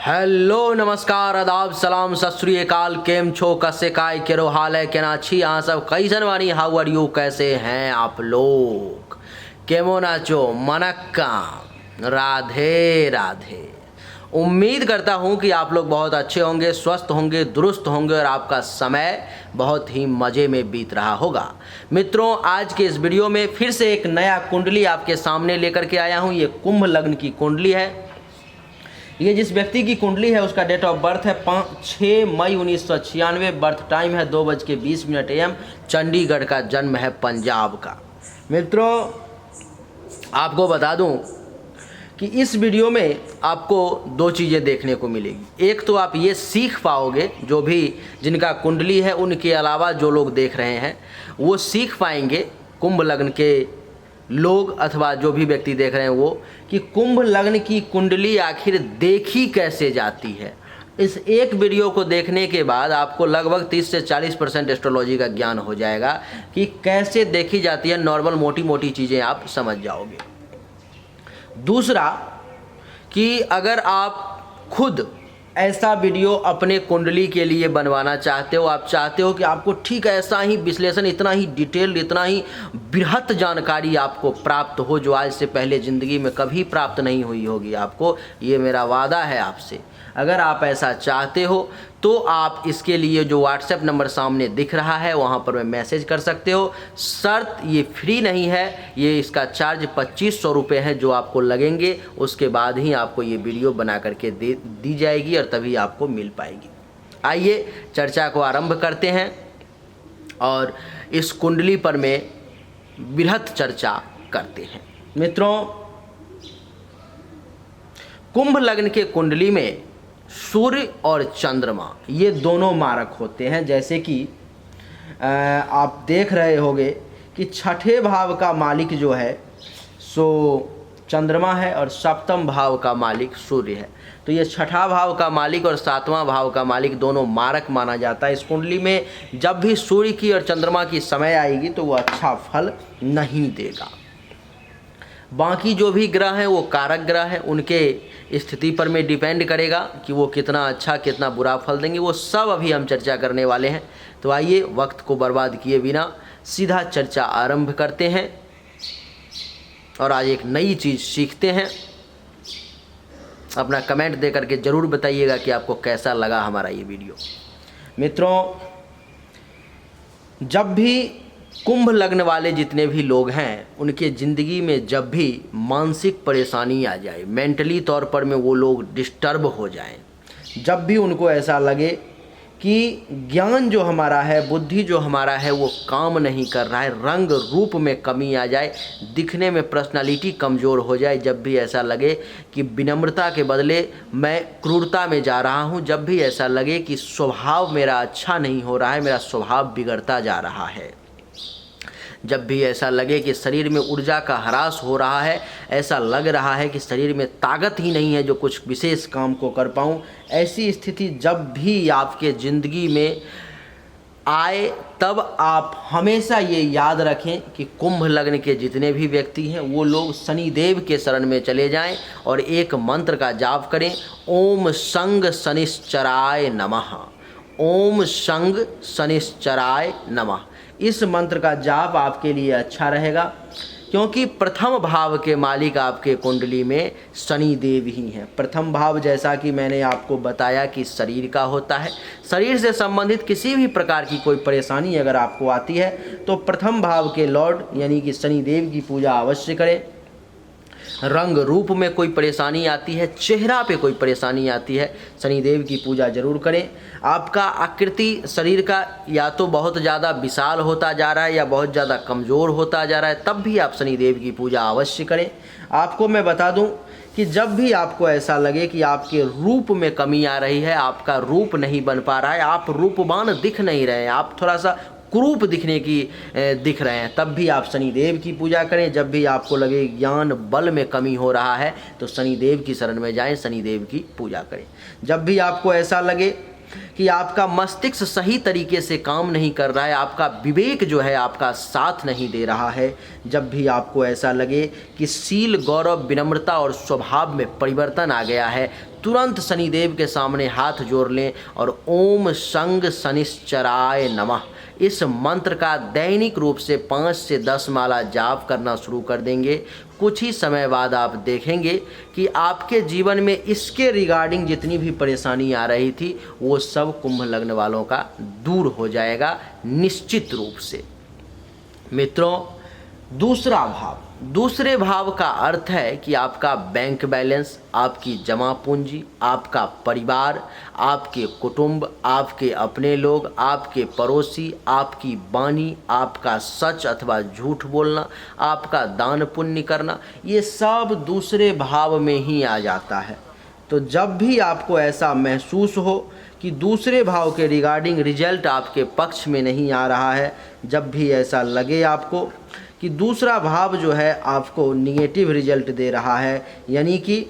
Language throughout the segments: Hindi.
हेलो नमस्कार आदाब सलाम सत श्री अकाल केम छो कसे काय केरो हाल है केना छी अहाँ सब कैसन बानी हाउ आर यू कैसे हैं आप लोग केमो नाचो मनक्का राधे राधे। उम्मीद करता हूँ कि आप लोग बहुत अच्छे होंगे, स्वस्थ होंगे, दुरुस्त होंगे और आपका समय बहुत ही मज़े में बीत रहा होगा। मित्रों, आज के इस वीडियो में फिर से एक नया कुंडली आपके सामने लेकर के आया हूँ। ये कुंभ लग्न की कुंडली है। ये जिस व्यक्ति की कुंडली है उसका डेट ऑफ बर्थ है 6 मई 1996, बर्थ टाइम है 2:20 AM, चंडीगढ़ का जन्म है, पंजाब का। मित्रों, आपको बता दूं कि इस वीडियो में आपको दो चीज़ें देखने को मिलेगी। एक तो आप ये सीख पाओगे, जो भी जिनका कुंडली है उनके अलावा जो लोग देख रहे हैं वो सीख पाएंगे, कुंभ लग्न के लोग अथवा जो भी व्यक्ति देख रहे हैं वो, कि कुंभ लग्न की कुंडली आखिर देखी कैसे जाती है। इस एक वीडियो को देखने के बाद आपको लगभग 30 से 40% एस्ट्रोलॉजी का ज्ञान हो जाएगा कि कैसे देखी जाती है। नॉर्मल मोटी मोटी चीज़ें आप समझ जाओगे। दूसरा कि अगर आप खुद ऐसा वीडियो अपने कुंडली के लिए बनवाना चाहते हो, आप चाहते हो कि आपको ठीक ऐसा ही विश्लेषण, इतना ही डिटेल, इतना ही बृहत जानकारी आपको प्राप्त हो जो आज से पहले ज़िंदगी में कभी प्राप्त नहीं हुई होगी आपको, ये मेरा वादा है आपसे। अगर आप ऐसा चाहते हो तो आप इसके लिए जो व्हाट्सएप नंबर सामने दिख रहा है वहाँ पर मैं मैसेज कर सकते हो। शर्त ये फ्री नहीं है, ये इसका चार्ज 2500 रुपये है जो आपको लगेंगे। उसके बाद ही आपको ये वीडियो बना करके दी जाएगी और तभी आपको मिल पाएगी। आइए चर्चा को आरंभ करते हैं और इस कुंडली पर में बृहत चर्चा करते हैं। मित्रों, कुंभ लग्न के कुंडली में सूर्य और चंद्रमा ये दोनों मारक होते हैं। जैसे कि आप देख रहे होंगे कि छठे भाव का मालिक जो है सो चंद्रमा है और सप्तम भाव का मालिक सूर्य है। तो ये छठा भाव का मालिक और सातवां भाव का मालिक दोनों मारक माना जाता है। इस कुंडली में जब भी सूर्य की और चंद्रमा की समय आएगी तो वो अच्छा फल नहीं देगा। बाकी जो भी ग्रह हैं वो कारक ग्रह हैं, उनके स्थिति पर में डिपेंड करेगा कि वो कितना अच्छा कितना बुरा फल देंगे। वो सब अभी हम चर्चा करने वाले हैं। तो आइए वक्त को बर्बाद किए बिना सीधा चर्चा आरंभ करते हैं और आज एक नई चीज़ सीखते हैं। अपना कमेंट दे करके ज़रूर बताइएगा कि आपको कैसा लगा हमारा ये वीडियो। मित्रों, जब भी कुंभ लग्न वाले जितने भी लोग हैं उनके ज़िंदगी में जब भी मानसिक परेशानी आ जाए, मेंटली तौर पर में वो लोग डिस्टर्ब हो जाएं, जब भी उनको ऐसा लगे कि ज्ञान जो हमारा है, बुद्धि जो हमारा है वो काम नहीं कर रहा है, रंग रूप में कमी आ जाए, दिखने में पर्सनालिटी कमज़ोर हो जाए, जब भी ऐसा लगे कि विनम्रता के बदले मैं क्रूरता में जा रहा हूँ, जब भी ऐसा लगे कि स्वभाव मेरा अच्छा नहीं हो रहा है, मेरा स्वभाव बिगड़ता जा रहा है, जब भी ऐसा लगे कि शरीर में ऊर्जा का ह्रास हो रहा है, ऐसा लग रहा है कि शरीर में ताकत ही नहीं है जो कुछ विशेष काम को कर पाऊँ, ऐसी स्थिति जब भी आपके ज़िंदगी में आए तब आप हमेशा ये याद रखें कि कुंभ लग्न के जितने भी व्यक्ति हैं वो लोग शनिदेव के शरण में चले जाएं और एक मंत्र का जाप करें, ओम संग शनिश्चराय नमः, ओम संग शनिश्चराय नमः। इस मंत्र का जाप आपके लिए अच्छा रहेगा क्योंकि प्रथम भाव के मालिक आपके कुंडली में शनि देव ही हैं। प्रथम भाव जैसा कि मैंने आपको बताया कि शरीर का होता है। शरीर से संबंधित किसी भी प्रकार की कोई परेशानी अगर आपको आती है तो प्रथम भाव के लॉर्ड यानी कि शनि देव की पूजा अवश्य करें। रंग रूप में कोई परेशानी आती है, चेहरा पे कोई परेशानी आती है, शनिदेव की पूजा जरूर करें। आपका आकृति शरीर का या तो बहुत ज़्यादा विशाल होता जा रहा है या बहुत ज़्यादा कमज़ोर होता जा रहा है, तब भी आप शनिदेव की पूजा अवश्य करें। आपको मैं बता दूं कि जब भी आपको ऐसा लगे कि आपके रूप में कमी आ रही है, आपका रूप नहीं बन पा रहा है, आप रूपवान दिख नहीं रहे हैं, आप थोड़ा सा कुरूप दिख रहे हैं, तब भी आप शनिदेव की पूजा करें। जब भी आपको लगे ज्ञान बल में कमी हो रहा है तो शनिदेव की शरण में जाएं, शनिदेव की पूजा करें। जब भी आपको ऐसा लगे कि आपका मस्तिष्क सही तरीके से काम नहीं कर रहा है, आपका विवेक जो है आपका साथ नहीं दे रहा है, जब भी आपको ऐसा लगे कि शील, गौरव, विनम्रता और स्वभाव में परिवर्तन आ गया है, तुरंत शनिदेव के सामने हाथ जोड़ लें और ओम शंग शनिश्चराय नमः इस मंत्र का दैनिक रूप से 5 से 10 माला जाप करना शुरू कर देंगे। कुछ ही समय बाद आप देखेंगे कि आपके जीवन में इसके रिगार्डिंग जितनी भी परेशानी आ रही थी वो सब कुंभ लग्न वालों का दूर हो जाएगा निश्चित रूप से। मित्रों, दूसरे भाव का अर्थ है कि आपका बैंक बैलेंस, आपकी जमा पूंजी, आपका परिवार, आपके कुटुंब, आपके अपने लोग, आपके पड़ोसी, आपकी वाणी, आपका सच अथवा झूठ बोलना, आपका दान पुण्य करना, ये सब दूसरे भाव में ही आ जाता है। तो जब भी आपको ऐसा महसूस हो कि दूसरे भाव के रिगार्डिंग रिजल्ट आपके पक्ष में नहीं आ रहा है, जब भी ऐसा लगे आपको कि दूसरा भाव जो है आपको निगेटिव रिजल्ट दे रहा है, यानी कि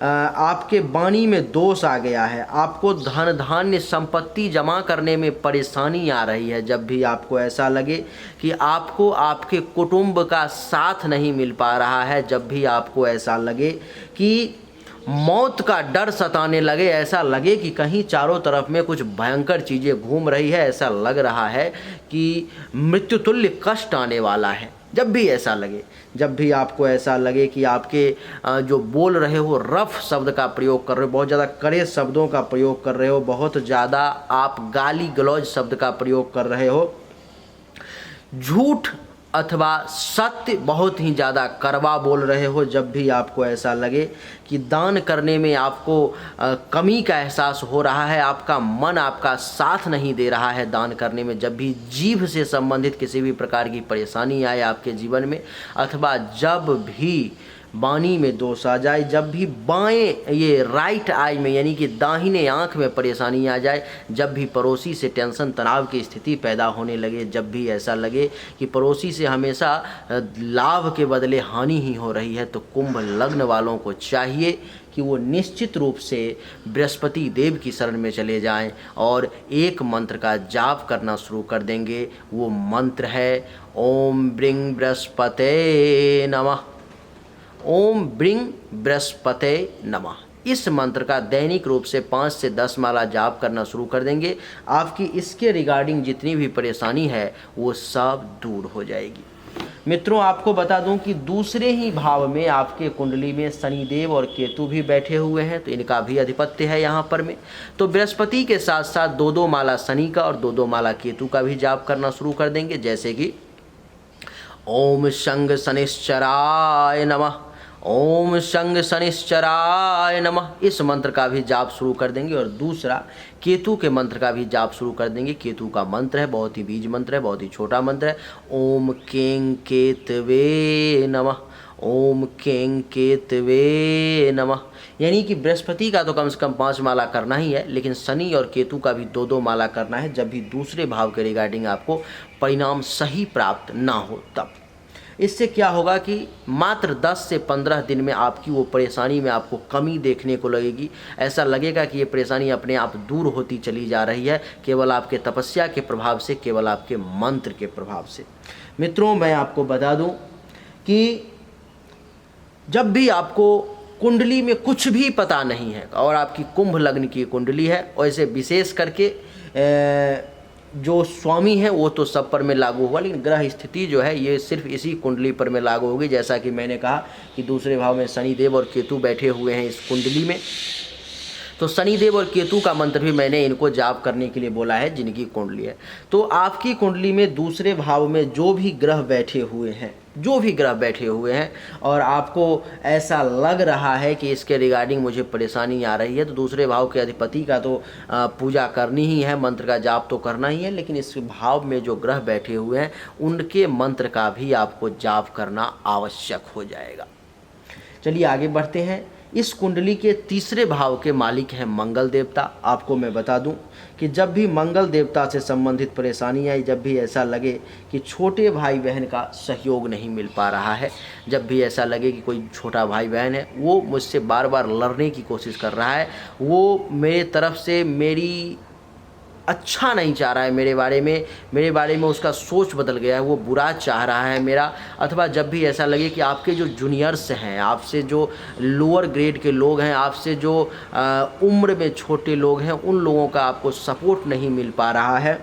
आपके वाणी में दोष आ गया है, आपको धन धान्य संपत्ति जमा करने में परेशानी आ रही है, जब भी आपको ऐसा लगे कि आपको आपके कुटुंब का साथ नहीं मिल पा रहा है, जब भी आपको ऐसा लगे कि मौत का डर सताने लगे, ऐसा लगे कि कहीं चारों तरफ में कुछ भयंकर चीज़ें घूम रही है, ऐसा लग रहा है कि मृत्युतुल्य कष्ट आने वाला है, जब भी ऐसा लगे, जब भी आपको ऐसा लगे कि आपके जो बोल रहे हो रफ शब्द का प्रयोग कर रहे हो, बहुत ज़्यादा कड़े शब्दों का प्रयोग कर रहे हो, बहुत ज़्यादा आप गाली गलौज शब्द का प्रयोग कर रहे हो, झूठ अथवा सत्य बहुत ही ज़्यादा कड़वा बोल रहे हो, जब भी आपको ऐसा लगे कि दान करने में आपको कमी का एहसास हो रहा है, आपका मन आपका साथ नहीं दे रहा है दान करने में, जब भी जीभ से संबंधित किसी भी प्रकार की परेशानी आए आपके जीवन में, अथवा जब भी वाणी में दोष आ जाए, जब भी बाएं ये राइट आई में यानी कि दाहिने आंख में परेशानी आ जाए, जब भी पड़ोसी से टेंशन तनाव की स्थिति पैदा होने लगे, जब भी ऐसा लगे कि पड़ोसी से हमेशा लाभ के बदले हानि ही हो रही है, तो कुंभ लग्न वालों को चाहिए कि वो निश्चित रूप से बृहस्पति देव की शरण में चले जाएं और एक मंत्र का जाप करना शुरू कर देंगे। वो मंत्र है ओम ब्रिंग बृहस्पते नमः, ओम ब्रिंग बृहस्पते नमः। इस मंत्र का दैनिक रूप से 5 से 10 माला जाप करना शुरू कर देंगे। आपकी इसके रिगार्डिंग जितनी भी परेशानी है वो सब दूर हो जाएगी। मित्रों, आपको बता दूं कि दूसरे ही भाव में आपके कुंडली में शनिदेव और केतु भी बैठे हुए हैं, तो इनका भी अधिपत्य है यहाँ पर में। तो बृहस्पति के साथ साथ 2-2 माला शनि का और 2-2 माला केतु का भी जाप करना शुरू कर देंगे, जैसे कि ओम शंग शनिश्चराय नमः, ओम शंग शनिश्चराय नमः, इस मंत्र का भी जाप शुरू कर देंगे। और दूसरा केतु के मंत्र का भी जाप शुरू कर देंगे। केतु का मंत्र है, बहुत ही बीज मंत्र है, बहुत ही छोटा मंत्र है। ओम कें केतवे नमः, ओम कें केतवे नमः। यानी कि बृहस्पति का तो कम से कम 5 माला करना ही है, लेकिन शनि और केतु का भी 2-2 माला करना है, जब भी दूसरे भाव के रिगार्डिंग आपको परिणाम सही प्राप्त ना हो तब। इससे क्या होगा कि मात्र 10 से 15 दिन में आपकी वो परेशानी में आपको कमी देखने को लगेगी। ऐसा लगेगा कि ये परेशानी अपने आप दूर होती चली जा रही है, केवल आपके तपस्या के प्रभाव से, केवल आपके मंत्र के प्रभाव से। मित्रों, मैं आपको बता दूं कि जब भी आपको कुंडली में कुछ भी पता नहीं है और आपकी कुंभ लग्न की कुंडली है, और इसे विशेष करके जो स्वामी है वो तो सब पर में लागू होगा, लेकिन ग्रह स्थिति जो है ये सिर्फ इसी कुंडली पर में लागू होगी। जैसा कि मैंने कहा कि दूसरे भाव में शनिदेव और केतु बैठे हुए हैं इस कुंडली में, तो शनिदेव और केतु का मंत्र भी मैंने इनको जाप करने के लिए बोला है जिनकी कुंडली है। तो आपकी कुंडली में दूसरे भाव में जो भी ग्रह बैठे हुए हैं, और आपको ऐसा लग रहा है कि इसके रिगार्डिंग मुझे परेशानी आ रही है, तो दूसरे भाव के अधिपति का तो पूजा करनी ही है, मंत्र का जाप तो करना ही है, लेकिन इस भाव में जो ग्रह बैठे हुए हैं उनके मंत्र का भी आपको जाप करना आवश्यक हो जाएगा। चलिए आगे बढ़ते हैं। इस कुंडली के तीसरे भाव के मालिक हैं मंगल देवता। आपको मैं बता दूं कि जब भी मंगल देवता से संबंधित परेशानी आई, जब भी ऐसा लगे कि छोटे भाई बहन का सहयोग नहीं मिल पा रहा है, जब भी ऐसा लगे कि कोई छोटा भाई बहन है वो मुझसे बार बार लड़ने की कोशिश कर रहा है, वो मेरे तरफ से मेरी अच्छा नहीं चाह रहा है मेरे बारे में उसका सोच बदल गया है, वो बुरा चाह रहा है मेरा। अथवा जब भी ऐसा लगे कि आपके जो जूनियर्स हैं, आपसे जो लोअर ग्रेड के लोग हैं, आपसे जो उम्र में छोटे लोग हैं, उन लोगों का आपको सपोर्ट नहीं मिल पा रहा है,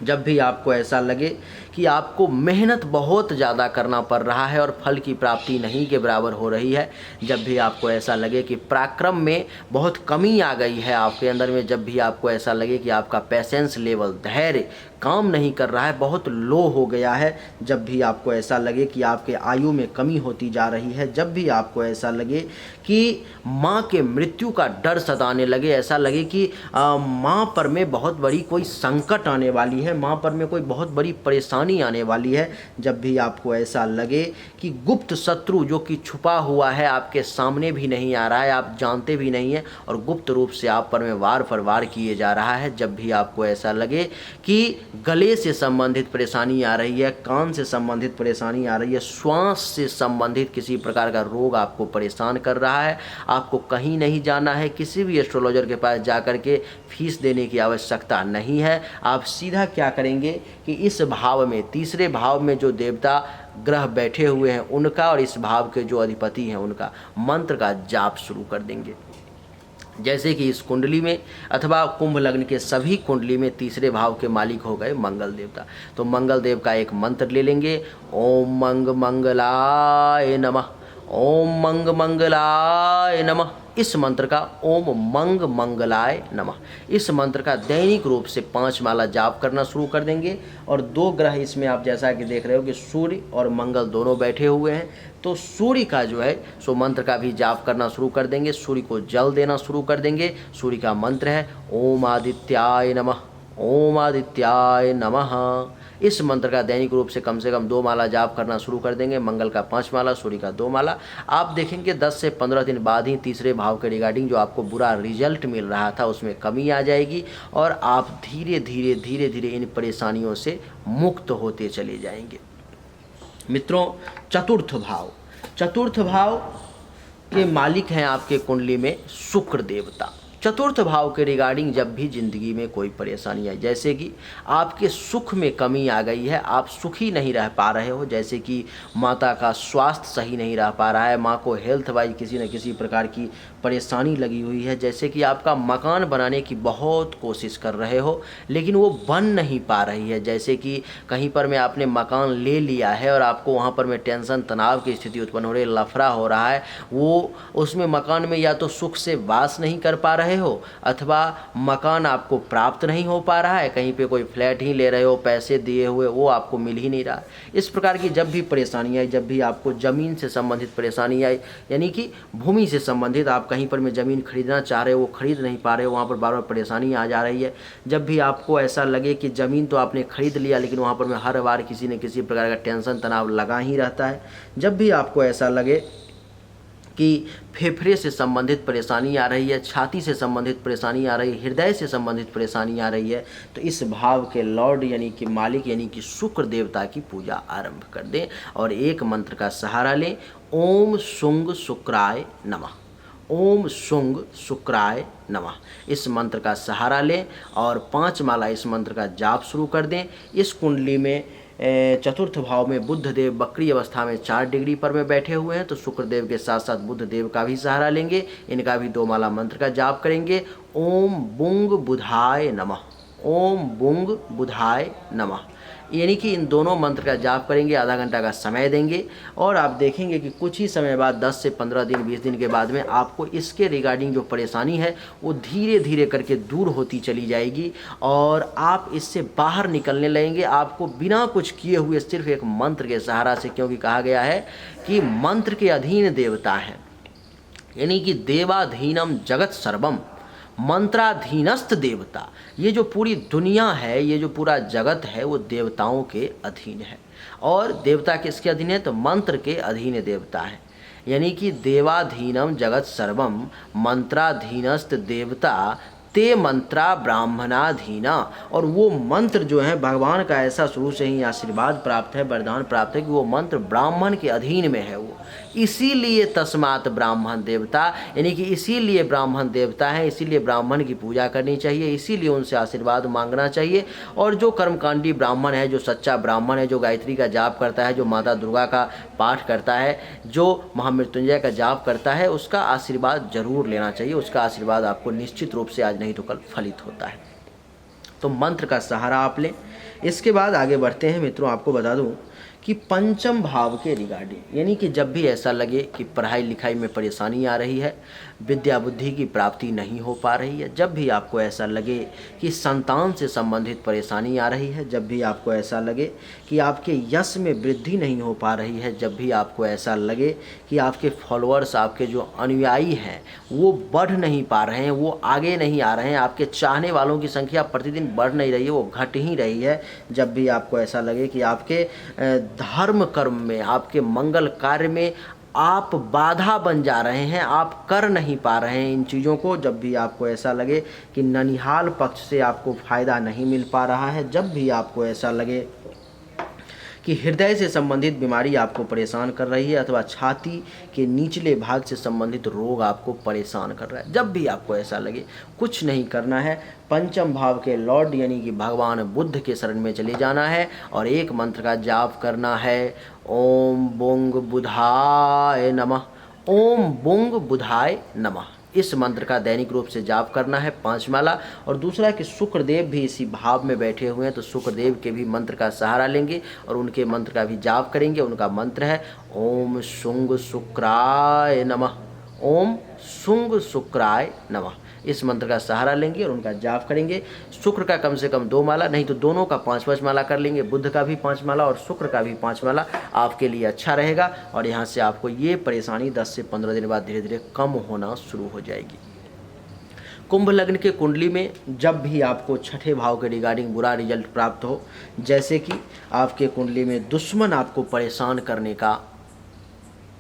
जब भी आपको ऐसा लगे कि आपको मेहनत बहुत ज़्यादा करना पड़ रहा है और फल की प्राप्ति नहीं के बराबर हो रही है, जब भी आपको ऐसा लगे कि पराक्रम में बहुत कमी आ गई है आपके अंदर में, जब भी आपको ऐसा लगे कि आपका पेशेंस लेवल, धैर्य काम नहीं कर रहा है, बहुत लो हो गया है, जब भी आपको ऐसा लगे कि आपके आयु में कमी होती जा रही है, जब भी आपको ऐसा लगे कि माँ के मृत्यु का डर सताने लगे, ऐसा लगे कि माँ पर में बहुत बड़ी कोई संकट आने वाली है, माँ पर में कोई बहुत बड़ी परेशानी आने वाली है, जब भी आपको ऐसा लगे कि गुप्त शत्रु जो कि छुपा हुआ है, आपके सामने भी नहीं आ रहा है, आप जानते भी नहीं हैं, और गुप्त रूप से आप पर में वार पर वार किए जा रहा है, जब भी आपको ऐसा लगे कि गले से संबंधित परेशानी आ रही है, कान से संबंधित परेशानी आ रही है, श्वास से संबंधित किसी प्रकार का रोग आपको परेशान कर रहा है, आपको कहीं नहीं जाना है, किसी भी एस्ट्रोलॉजर के पास जाकर के फीस देने की आवश्यकता नहीं है। आप सीधा क्या करेंगे कि इस भाव में, तीसरे भाव में जो देवता ग्रह बैठे हुए हैं उनका और इस भाव के जो अधिपति हैं उनका मंत्र का जाप शुरू कर देंगे। जैसे कि इस कुंडली में अथवा कुंभ लग्न के सभी कुंडली में तीसरे भाव के मालिक हो गए मंगल देवता, तो मंगल देव का एक मंत्र ले लेंगे, ओम मंग मंगलाय नमः, ओम मंग मंगलाय नमः। इस मंत्र का ओम मंग मंगलाय नमः, इस मंत्र का दैनिक रूप से 5 माला जाप करना शुरू कर देंगे। और 2 ग्रह इसमें आप जैसा कि देख रहे हो कि सूर्य और मंगल दोनों बैठे हुए हैं, तो सूर्य का जो है सो मंत्र का भी जाप करना शुरू कर देंगे, सूर्य को जल देना शुरू कर देंगे। सूर्य का मंत्र है ओम आदित्याय नमः, ओम आदित्याय नमः। इस मंत्र का दैनिक रूप से कम 2 माला जाप करना शुरू कर देंगे, मंगल का 5 माला, सूर्य का 2 माला। आप देखेंगे 10 से 15 दिन बाद ही तीसरे भाव के रिगार्डिंग जो आपको बुरा रिजल्ट मिल रहा था उसमें कमी आ जाएगी और आप धीरे धीरे इन परेशानियों से मुक्त होते चले जाएंगे। मित्रों, चतुर्थ भाव के मालिक हैं आपके कुंडली में शुक्र देवता। चतुर्थ भाव के रिगार्डिंग जब भी जिंदगी में कोई परेशानी आई, जैसे कि आपके सुख में कमी आ गई है, आप सुखी नहीं रह पा रहे हो, जैसे कि माता का स्वास्थ्य सही नहीं रह पा रहा है, माँ को हेल्थ वाइज किसी न किसी प्रकार की परेशानी लगी हुई है, जैसे कि आपका मकान बनाने की बहुत कोशिश कर रहे हो लेकिन वो बन नहीं पा रही है, जैसे कि कहीं पर में आपने मकान ले लिया है और आपको वहाँ पर में टेंशन तनाव की स्थिति उत्पन्न हो रही है, लफड़ा हो रहा है, वो उसमें मकान में या तो सुख से वास नहीं कर पा रहे हो अथवा मकान आपको प्राप्त नहीं हो पा रहा है, कहीं पे कोई फ्लैट ही ले रहे हो, पैसे दिए हुए वो आपको मिल ही नहीं रहा है। इस प्रकार की जब भी परेशानी आई, जब भी आपको ज़मीन से संबंधित परेशानी आई, यानी कि भूमि से संबंधित आप कहीं पर में ज़मीन खरीदना चाह रहे हो, वो खरीद नहीं पा रहे हो, वहाँ पर बार बार परेशानी आ जा रही है, जब भी आपको ऐसा लगे कि ज़मीन तो आपने खरीद लिया लेकिन वहाँ पर में हर बार किसी न किसी प्रकार का टेंशन तनाव लगा ही रहता है, जब भी आपको ऐसा लगे कि फेफड़े से संबंधित परेशानी आ रही है, छाती से संबंधित परेशानी आ रही है, हृदय से संबंधित परेशानी आ रही है, तो इस भाव के लॉर्ड यानी कि मालिक यानी कि शुक्र देवता की पूजा आरंभ कर दें और एक मंत्र का सहारा लें, ओम शुंग शुक्राय नमः, ओम शुंग शुक्राय नमः। इस मंत्र का सहारा लें और 5 माला इस मंत्र का जाप शुरू कर दें। इस कुंडली में चतुर्थ भाव में बुध देव वक्री अवस्था में 4 डिग्री पर में बैठे हुए हैं, तो शुक्र देव के साथ साथ बुध देव का भी सहारा लेंगे, इनका भी 2 माला मंत्र का जाप करेंगे, ओम बुंग बुधाय नमः, ओम बुंग बुधाय नमः। यानी कि इन दोनों मंत्र का जाप करेंगे, आधा घंटा का समय देंगे और आप देखेंगे कि कुछ ही समय बाद 10 से 15 दिन 20 दिन के बाद में आपको इसके रिगार्डिंग जो परेशानी है वो धीरे धीरे करके दूर होती चली जाएगी और आप इससे बाहर निकलने लगेंगे, आपको बिना कुछ किए हुए सिर्फ एक मंत्र के सहारा से, क्योंकि कहा गया है कि मंत्र के अधीन देवता है, यानी कि देवाधीनम जगत सर्वम मंत्राधीनस्थ देवता। ये जो पूरी दुनिया है, ये जो पूरा जगत है वो देवताओं के अधीन है। और देवता किसके अधीन है? तो मंत्र के अधीन देवता है, यानी कि देवाधीनम जगत सर्वम मंत्राधीनस्थ देवता ते मंत्रा ब्राह्मणाधीना। और वो मंत्र जो है भगवान का ऐसा शुरू से ही आशीर्वाद प्राप्त है, वरदान प्राप्त है कि वो मंत्र ब्राह्मण के अधीन में है वो, इसीलिए तस्मात् ब्राह्मण देवता, यानी कि इसीलिए ब्राह्मण देवता हैं, इसीलिए ब्राह्मण की पूजा करनी चाहिए, इसीलिए उनसे आशीर्वाद मांगना चाहिए। और जो कर्मकांडी ब्राह्मण है, जो सच्चा ब्राह्मण है, जो गायत्री का जाप करता है, जो माता दुर्गा का पाठ करता है, जो महामृत्युंजय का जाप करता है, उसका आशीर्वाद जरूर लेना चाहिए। उसका आशीर्वाद आपको निश्चित रूप से आज नहीं तो कल फलित होता है। तो मंत्र का सहारा आप लें। इसके बाद आगे बढ़ते हैं मित्रों। आपको बता दूं कि पंचम भाव के रिगार्डिंग, यानी कि जब भी ऐसा लगे कि पढ़ाई लिखाई में परेशानी आ रही है, विद्या बुद्धि की प्राप्ति नहीं हो पा रही है, जब भी आपको ऐसा लगे कि संतान से संबंधित परेशानी आ रही है, जब भी आपको ऐसा लगे कि आपके यश में वृद्धि नहीं हो पा रही है, जब भी आपको ऐसा लगे कि आपके फॉलोअर्स, आपके जो अनुयायी हैं वो बढ़ नहीं पा रहे हैं, वो आगे नहीं आ रहे हैं, आपके चाहने वालों की संख्या प्रतिदिन बढ़ नहीं रही है, वो घट ही रही है, जब भी आपको ऐसा लगे कि आपके धर्म कर्म में, आपके मंगल कार्य में आप बाधा बन जा रहे हैं, आप कर नहीं पा रहे हैं इन चीज़ों को, जब भी आपको ऐसा लगे कि ननिहाल पक्ष से आपको फ़ायदा नहीं मिल पा रहा है, जब भी आपको ऐसा लगे कि हृदय से संबंधित बीमारी आपको परेशान कर रही है, अथवा छाती के निचले भाग से संबंधित रोग आपको परेशान कर रहा है, जब भी आपको ऐसा लगे, कुछ नहीं करना है, पंचम भाव के लॉर्ड यानी कि भगवान बुद्ध के शरण में चले जाना है और एक मंत्र का जाप करना है। ओम बुंग बुधाय नमः, ओम बुंग बुधाय नमः। इस मंत्र का दैनिक रूप से जाप करना है 5 माला। और दूसरा कि शुक्रदेव भी इसी भाव में बैठे हुए हैं, तो शुक्रदेव के भी मंत्र का सहारा लेंगे और उनके मंत्र का भी जाप करेंगे। उनका मंत्र है ओम शुंग शुक्राय नमः, ओम शुंग शुक्राय नमः। इस मंत्र का सहारा लेंगे और उनका जाप करेंगे। शुक्र का कम से कम 2 माला, नहीं तो दोनों का 5-5 माला कर लेंगे। बुध का भी 5 माला और शुक्र का भी 5 माला आपके लिए अच्छा रहेगा और यहाँ से आपको ये परेशानी 10 से 15 दिन बाद धीरे धीरे कम होना शुरू हो जाएगी। कुंभ लग्न के कुंडली में जब भी आपको छठे भाव के रिगार्डिंग बुरा रिजल्ट प्राप्त हो, जैसे कि आपके कुंडली में दुश्मन आपको परेशान करने का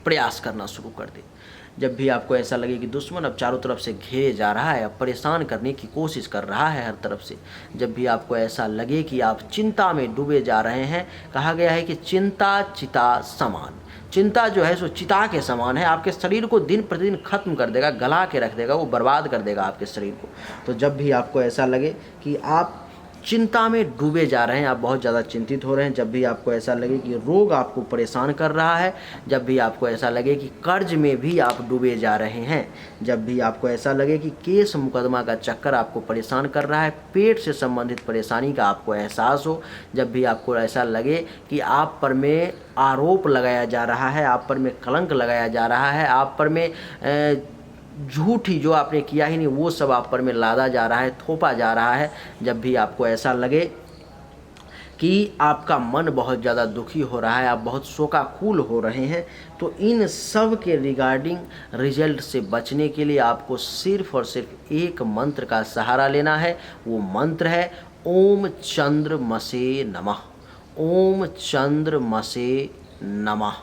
प्रयास करना शुरू कर दे, जब भी आपको ऐसा लगे कि दुश्मन अब चारों तरफ से घेरे जा रहा है, अब परेशान करने की कोशिश कर रहा है हर तरफ से, जब भी आपको ऐसा लगे कि आप चिंता में डूबे जा रहे हैं, कहा गया है कि चिंता चिता समान, चिंता जो है सो चिता के समान है, आपके शरीर को दिन प्रतिदिन खत्म कर देगा, गला के रख देगा, वो बर्बाद कर देगा आपके शरीर को। तो जब भी आपको ऐसा लगे कि आप चिंता में डूबे जा रहे हैं, आप बहुत ज़्यादा चिंतित हो रहे हैं, जब भी आपको ऐसा लगे कि रोग आपको परेशान कर रहा है, जब भी आपको ऐसा लगे कि कर्ज में भी आप डूबे जा रहे हैं, जब भी आपको ऐसा लगे कि केस मुकदमा का चक्कर आपको परेशान कर रहा है, पेट से संबंधित परेशानी का आपको एहसास हो, जब भी आपको ऐसा लगे कि आप पर में आरोप लगाया जा रहा है, आप पर में कलंक लगाया जा रहा है, आप पर में झूठी जो आपने किया ही नहीं वो सब आप पर में लादा जा रहा है, थोपा जा रहा है, जब भी आपको ऐसा लगे कि आपका मन बहुत ज़्यादा दुखी हो रहा है, आप बहुत शोकाकुल हो रहे हैं, तो इन सब के रिगार्डिंग रिजल्ट से बचने के लिए आपको सिर्फ और सिर्फ एक मंत्र का सहारा लेना है। वो मंत्र है ओम चंद्रमसे नमः, ओम चंद्रमसे नमः।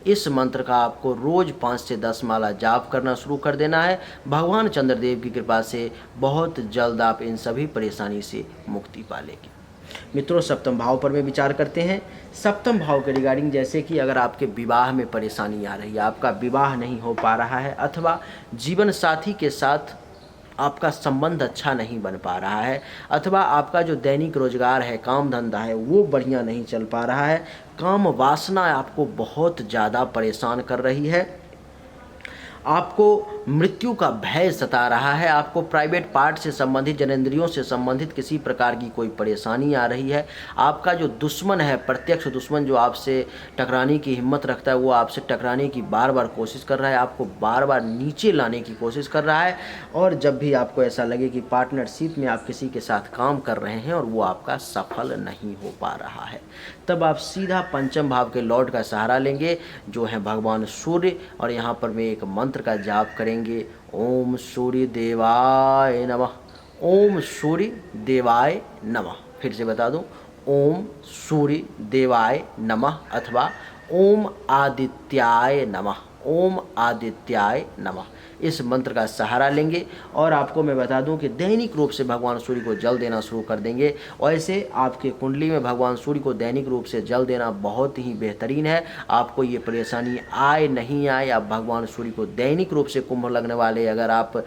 इस मंत्र का आपको रोज़ 5 से 10 माला जाप करना शुरू कर देना है। भगवान चंद्रदेव की कृपा से बहुत जल्द आप इन सभी परेशानी से मुक्ति पा लेंगे। मित्रों, सप्तम भाव पर में विचार करते हैं। सप्तम भाव के रिगार्डिंग, जैसे कि अगर आपके विवाह में परेशानी आ रही है, आपका विवाह नहीं हो पा रहा है, अथवा जीवन साथी के साथ आपका संबंध अच्छा नहीं बन पा रहा है, अथवा आपका जो दैनिक रोजगार है, काम धंधा है, वो बढ़िया नहीं चल पा रहा है, काम वासना आपको बहुत ज़्यादा परेशान कर रही है, आपको मृत्यु का भय सता रहा है, आपको प्राइवेट पार्ट से संबंधित, जननेंद्रियों से संबंधित किसी प्रकार की कोई परेशानी आ रही है, आपका जो दुश्मन है, प्रत्यक्ष दुश्मन जो आपसे टकराने की हिम्मत रखता है, वो आपसे टकराने की बार बार कोशिश कर रहा है, आपको बार बार नीचे लाने की कोशिश कर रहा है, और जब भी आपको ऐसा लगे कि पार्टनरशिप में आप किसी के साथ काम कर रहे हैं और वो आपका सफल नहीं हो पा रहा है, तब आप सीधा पंचम भाव के लॉर्ड का सहारा लेंगे जो है भगवान सूर्य, और यहाँ पर मैं एक मंत्र का जाप करेंगे ओम सूर्य देवाय नमः, ओम सूर्य देवाय नमः। फिर से बता दूं, ओम सूर्य देवाय नमः अथवा ओम आदित्याय नमः, ओम आदित्याय नमः। इस मंत्र का सहारा लेंगे और आपको मैं बता दूं कि दैनिक रूप से भगवान सूर्य को जल देना शुरू कर देंगे। और ऐसे आपके कुंडली में भगवान सूर्य को दैनिक रूप से जल देना बहुत ही बेहतरीन है। आपको ये परेशानी आए नहीं आए, आप भगवान सूर्य को दैनिक रूप से कुंभ लगने वाले अगर आप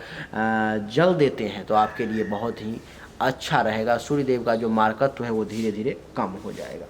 जल देते हैं तो आपके लिए बहुत ही अच्छा रहेगा। सूर्यदेव का जो मार्कत्व है वो धीरे धीरे कम हो जाएगा।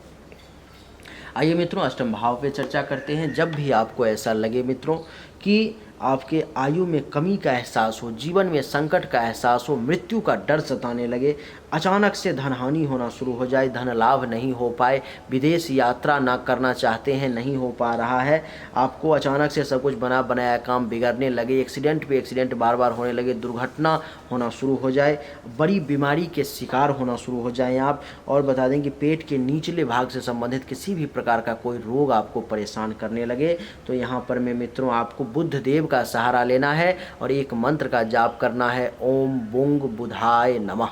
आइए मित्रों, अष्टम भाव पे चर्चा करते हैं। जब भी आपको ऐसा लगे मित्रों कि आपके आयु में कमी का एहसास हो, जीवन में संकट का एहसास हो, मृत्यु का डर सताने लगे, अचानक से धन हानि होना शुरू हो जाए, धन लाभ नहीं हो पाए, विदेश यात्रा ना करना चाहते हैं नहीं हो पा रहा है, आपको अचानक से सब कुछ बना बनाया काम बिगड़ने लगे, एक्सीडेंट पे एक्सीडेंट बार बार होने लगे, दुर्घटना होना शुरू हो जाए, बड़ी बीमारी के शिकार होना शुरू हो जाएं आप, और बता दें कि पेट के निचले भाग से संबंधित किसी भी प्रकार का कोई रोग आपको परेशान करने लगे, तो यहाँ पर मैं मित्रों आपको बुध देव का सहारा लेना है और एक मंत्र का जाप करना है, ओम बुंग बुधाय नमः,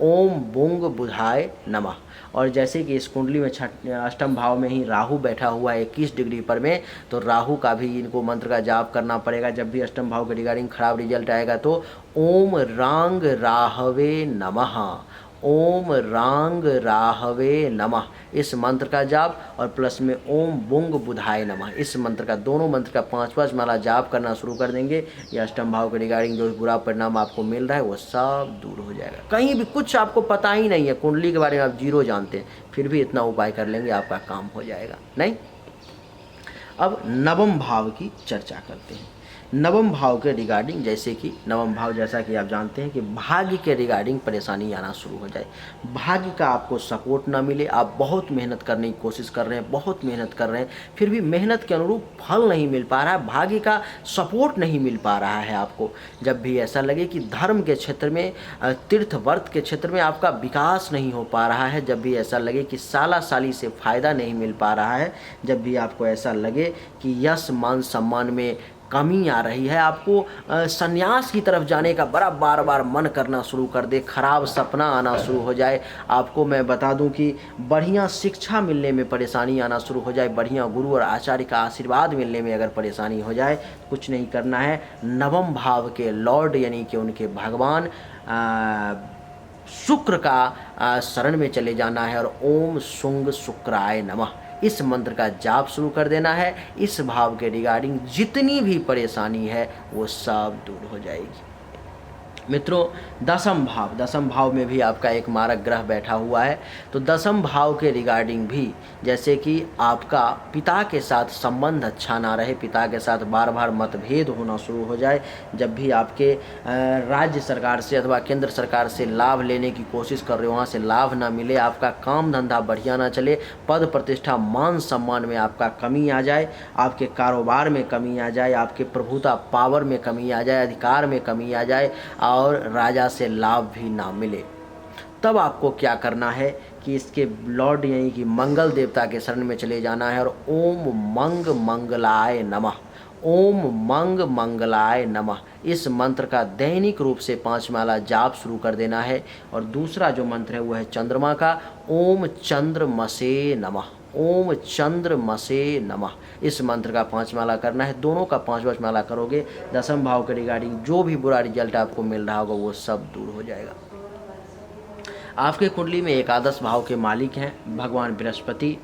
ओम बुंग बुधाय नमः। और जैसे कि इस कुंडली में अष्टम भाव में ही राहु बैठा हुआ है 21 डिग्री पर में, तो राहु का भी इनको मंत्र का जाप करना पड़ेगा। जब भी अष्टम भाव के रिगार्डिंग खराब रिजल्ट आएगा तो ओम रांग राहवे नमः, ओम रांग राहवे नमः इस मंत्र का जाप, और प्लस में ओम बुंग बुधाय नमः इस मंत्र का, दोनों मंत्र का 5-5 माला जाप करना शुरू कर देंगे। ये अष्टम भाव के रिगार्डिंग जो बुरा परिणाम आपको मिल रहा है वो सब दूर हो जाएगा। कहीं भी कुछ आपको पता ही नहीं है, कुंडली के बारे में आप जीरो जानते हैं, फिर भी इतना उपाय कर लेंगे आपका काम हो जाएगा। नहीं, अब नवम भाव की चर्चा करते हैं। नवम भाव के रिगार्डिंग, जैसे कि नवम भाव जैसा कि आप जानते हैं कि भाग्य के रिगार्डिंग परेशानी आना शुरू हो जाए, भाग्य का आपको सपोर्ट ना मिले, आप बहुत मेहनत करने की कोशिश कर रहे हैं, बहुत मेहनत कर रहे हैं, फिर भी मेहनत के अनुरूप फल नहीं मिल पा रहा है, भाग्य का सपोर्ट नहीं मिल पा रहा है आपको। जब भी ऐसा लगे कि धर्म के क्षेत्र में, तीर्थ वर्त के क्षेत्र में आपका विकास नहीं हो पा रहा है, जब भी ऐसा लगे कि साला साली से फ़ायदा नहीं मिल पा रहा है, जब भी आपको ऐसा लगे कि यश मान सम्मान में कमी आ रही है, आपको संन्यास की तरफ जाने का बड़ा बार बार मन करना शुरू कर दे, खराब सपना आना शुरू हो जाए, आपको मैं बता दूं कि बढ़िया शिक्षा मिलने में परेशानी आना शुरू हो जाए, बढ़िया गुरु और आचार्य का आशीर्वाद मिलने में अगर परेशानी हो जाए, कुछ नहीं करना है, नवम भाव के लॉर्ड यानी कि उनके भगवान शुक्र का शरण में चले जाना है और ओम शुंग शुक्राय नमः इस मंत्र का जाप शुरू कर देना है। इस भाव के रिगार्डिंग जितनी भी परेशानी है वो सब दूर हो जाएगी। मित्रों, दसम भाव में भी आपका एक मारक ग्रह बैठा हुआ है, तो दसम भाव के रिगार्डिंग भी जैसे कि आपका पिता के साथ संबंध अच्छा ना रहे, पिता के साथ बार बार मतभेद होना शुरू हो जाए, जब भी आपके राज्य सरकार से अथवा केंद्र सरकार से लाभ लेने की कोशिश कर रहे हो वहाँ से लाभ ना मिले, आपका काम धंधा बढ़िया ना चले, पद प्रतिष्ठा मान सम्मान में आपका कमी आ जाए, आपके कारोबार में कमी आ जाए, आपके प्रभुता पावर में कमी आ जाए, अधिकार में कमी आ जाए और राजा से लाभ भी ना मिले, तब आपको क्या करना है कि इसके लॉर्ड यानी कि मंगल देवता के शरण में चले जाना है और ओम मंग मंगलाय नमः, ओम मंग मंगलाय नमः इस मंत्र का दैनिक रूप से 5 माला जाप शुरू कर देना है। और दूसरा जो मंत्र है वो है चंद्रमा का, ओम चंद्रमसे नमः, ओम चंद्रमसे नमः इस मंत्र का 5 माला करना है। दोनों का 5-5 माला करोगे, दसम भाव के रिगार्डिंग जो भी बुरा रिजल्ट आपको मिल रहा होगा वो सब दूर हो जाएगा। आपके कुंडली में एकादश भाव के मालिक हैं भगवान बृहस्पति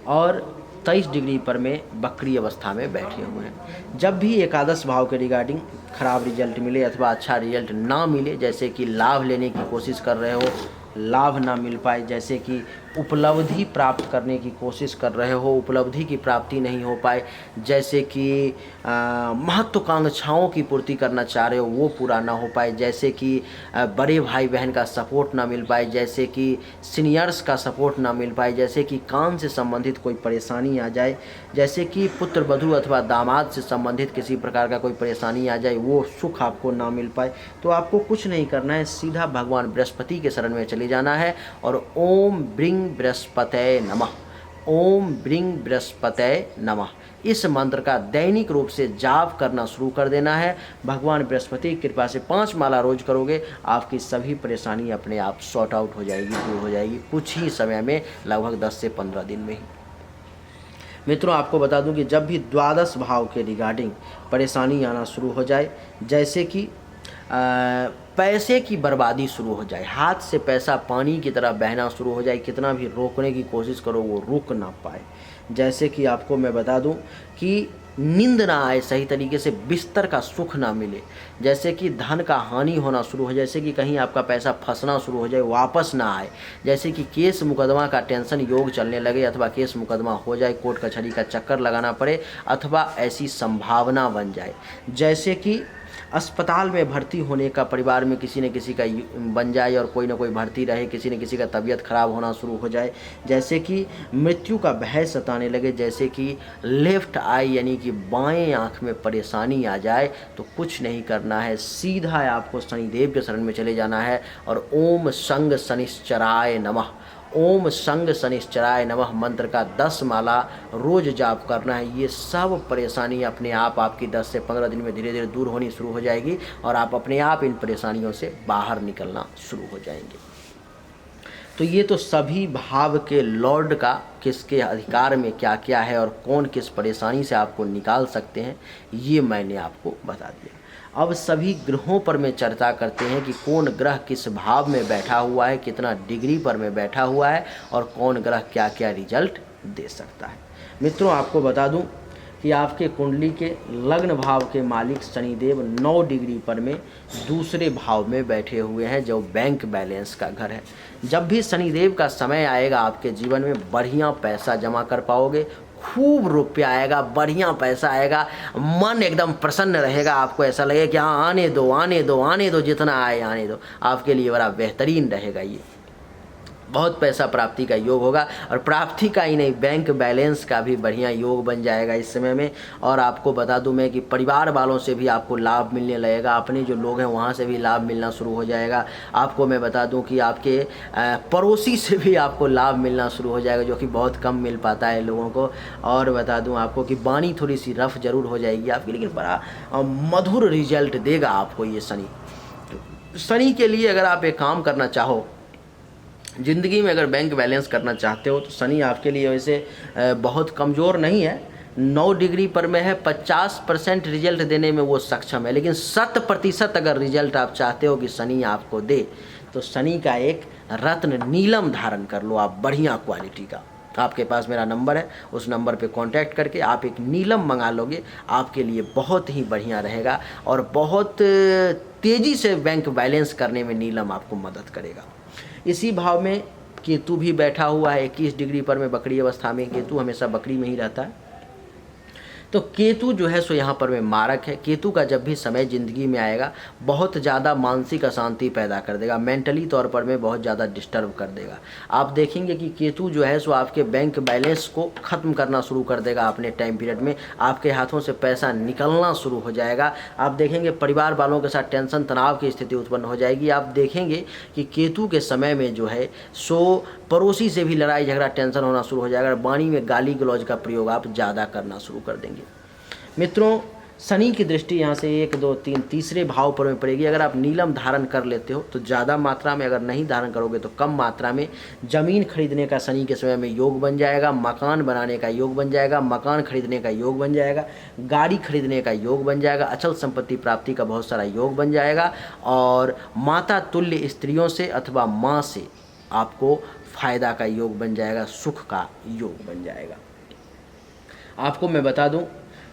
और 23 डिग्री पर में बकरी अवस्था में बैठे हुए हैं। जब भी एकादश भाव के रिगार्डिंग खराब रिजल्ट मिले अथवा अच्छा रिजल्ट ना मिले, जैसे कि लाभ लेने की कोशिश कर रहे हो, लाभ ना मिल पाए, जैसे कि उपलब्धि प्राप्त करने की कोशिश कर रहे हो, उपलब्धि की प्राप्ति नहीं हो पाए, जैसे कि महत्वाकांक्षाओं की पूर्ति करना चाह रहे हो वो पूरा ना हो पाए, जैसे कि बड़े भाई बहन का सपोर्ट ना मिल पाए, जैसे कि सीनियर्स का सपोर्ट ना मिल पाए, जैसे कि काम से संबंधित कोई परेशानी आ जाए, जैसे कि पुत्र वधू अथवा दामाद से संबंधित किसी प्रकार का कोई परेशानी आ जाए, वो सुख आपको ना मिल पाए, तो आपको कुछ नहीं करना है, सीधा भगवान बृहस्पति के शरण में चले जाना है और ओम ब्रिंग बृहस्पतये नमः, ओम ब्रिंग बृहस्पतये नमः इस मंत्र का दैनिक रूप से जाप करना शुरू कर देना है। भगवान बृहस्पति की कृपा से 5 माला रोज करोगे, आपकी सभी परेशानी अपने आप सॉर्ट आउट हो जाएगी, दूर हो जाएगी कुछ ही समय में, लगभग 10 से 15 दिन में ही। मित्रों आपको बता दूं कि जब भी द्वादश भाव के रिगार्डिंग परेशानी आना शुरू हो जाए, जैसे कि पैसे की बर्बादी शुरू हो जाए, हाथ से पैसा पानी की तरह बहना शुरू हो जाए, कितना भी रोकने की कोशिश करो वो रुक ना पाए। जैसे कि आपको मैं बता दूं कि नींद ना आए सही तरीके से, बिस्तर का सुख ना मिले, जैसे कि धन का हानि होना शुरू हो, जैसे कि कहीं आपका पैसा फंसना शुरू हो जाए, वापस ना आए, जैसे कि केस मुकदमा का टेंशन योग चलने लगे, अथवा केस मुकदमा हो जाए, कोर्ट कचहरी का चक्कर लगाना पड़े, अथवा ऐसी संभावना बन जाए, जैसे कि अस्पताल में भर्ती होने का परिवार में किसी न किसी का बन जाए और कोई ना कोई भर्ती रहे, किसी न किसी का तबीयत खराब होना शुरू हो जाए, जैसे कि मृत्यु का भय सताने लगे, जैसे कि लेफ्ट आई यानी कि बाएं आँख में परेशानी आ जाए, तो कुछ नहीं करना है, सीधा आपको शनिदेव के शरण में चले जाना है और ओम संग शनिश्चराय नमः, ओम संग शनिश्चराय नमः मंत्र का 10 माला रोज जाप करना है। ये सब परेशानी अपने आप आपकी 10 से 15 दिन में धीरे धीरे दूर होनी शुरू हो जाएगी और आप अपने आप इन परेशानियों से बाहर निकलना शुरू हो जाएंगे। तो ये तो सभी भाव के लॉर्ड का किसके अधिकार में क्या क्या है और कौन किस परेशानी से आपको निकाल सकते हैं, ये मैंने आपको बता दिया। अब सभी ग्रहों पर में चर्चा करते हैं कि कौन ग्रह किस भाव में बैठा हुआ है, कितना डिग्री पर में बैठा हुआ है और कौन ग्रह क्या क्या रिजल्ट दे सकता है। मित्रों आपको बता दूं कि आपके कुंडली के लग्न भाव के मालिक शनिदेव 9 डिग्री पर में दूसरे भाव में बैठे हुए हैं, जो बैंक बैलेंस का घर है। जब भी शनिदेव का समय आएगा आपके जीवन में बढ़िया पैसा जमा कर पाओगे, खूब रुपया आएगा, बढ़िया पैसा आएगा, मन एकदम प्रसन्न रहेगा, आपको ऐसा लगेगा कि हाँ आने दो आने दो आने दो, जितना आए आने दो, आपके लिए बड़ा बेहतरीन रहेगा। ये बहुत पैसा प्राप्ति का योग होगा और प्राप्ति का ही नहीं, बैंक बैलेंस का भी बढ़िया योग बन जाएगा इस समय में। और आपको बता दूं मैं कि परिवार वालों से भी आपको लाभ मिलने लगेगा, अपने जो लोग हैं वहाँ से भी लाभ मिलना शुरू हो जाएगा। आपको मैं बता दूं कि आपके पड़ोसी से भी आपको लाभ मिलना शुरू हो जाएगा, जो कि बहुत कम मिल पाता है लोगों को। और बता दूँ आपको कि वाणी थोड़ी सी रफ जरूर हो जाएगी आपकी, लेकिन बड़ा मधुर रिजल्ट देगा आपको ये शनि। शनि के लिए अगर आप एक काम करना चाहो, ज़िंदगी में अगर बैंक बैलेंस करना चाहते हो, तो शनि आपके लिए वैसे बहुत कमज़ोर नहीं है, 9 डिग्री पर में है, 50% रिजल्ट देने में वो सक्षम है। लेकिन 100% अगर रिजल्ट आप चाहते हो कि शनि आपको दे, तो शनि का एक रत्न नीलम धारण कर लो आप, बढ़िया क्वालिटी का। आपके पास मेरा नंबर है, उस नंबर पे कांटेक्ट करके आप एक नीलम मंगा लोगे, आपके लिए बहुत ही बढ़िया रहेगा और बहुत तेज़ी से बैंक बैलेंस करने में नीलम आपको मदद करेगा। इसी भाव में केतु भी बैठा हुआ है 21 डिग्री पर में बकरी अवस्था में। केतु हमेशा बकरी में ही रहता है, तो केतु जो है सो यहाँ पर में मारक है। केतु का जब भी समय ज़िंदगी में आएगा बहुत ज़्यादा मानसिक अशांति पैदा कर देगा, मेंटली तौर पर में बहुत ज़्यादा डिस्टर्ब कर देगा। आप देखेंगे कि केतु जो है सो आपके बैंक बैलेंस को ख़त्म करना शुरू कर देगा अपने टाइम पीरियड में, आपके हाथों से पैसा निकलना शुरू हो जाएगा। आप देखेंगे परिवार वालों के साथ टेंशन तनाव की स्थिति उत्पन्न हो जाएगी। आप देखेंगे कि केतु के समय में जो है सो पड़ोसी से भी लड़ाई झगड़ा टेंशन होना शुरू हो जाएगा, वाणी में गाली गलौज का प्रयोग आप ज़्यादा करना शुरू कर देंगे। मित्रों शनि की दृष्टि यहाँ से 1 2 3 तीसरे भाव पर में पड़ेगी। अगर आप नीलम धारण कर लेते हो तो ज़्यादा मात्रा में, अगर नहीं धारण करोगे तो कम मात्रा में ज़मीन खरीदने का शनि के समय में योग बन जाएगा, मकान बनाने का योग बन जाएगा, मकान खरीदने का योग बन जाएगा, गाड़ी खरीदने का योग बन जाएगा, अचल संपत्ति प्राप्ति का बहुत सारा योग बन जाएगा और माता तुल्य स्त्रियों से अथवा माँ से आपको फायदा का योग बन जाएगा, सुख का योग बन जाएगा। आपको मैं बता दूं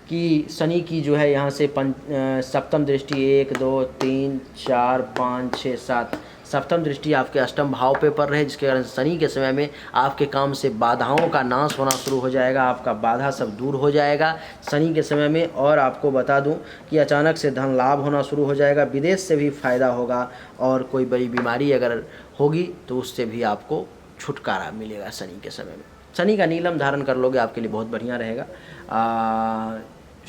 कि शनि की जो है यहाँ से सप्तम दृष्टि 1 2 3 4 5 6 7 सप्तम दृष्टि आपके अष्टम भाव पे पड़ रहे, जिसके कारण शनि के समय में आपके काम से बाधाओं का नाश होना शुरू हो जाएगा, आपका बाधा सब दूर हो जाएगा शनि के समय में। और आपको बता दूं कि अचानक से धन लाभ होना शुरू हो जाएगा, विदेश से भी फायदा होगा और कोई बड़ी बीमारी अगर होगी तो उससे भी आपको छुटकारा मिलेगा शनि के समय में। शनि का नीलम धारण कर लोगे आपके लिए बहुत बढ़िया रहेगा।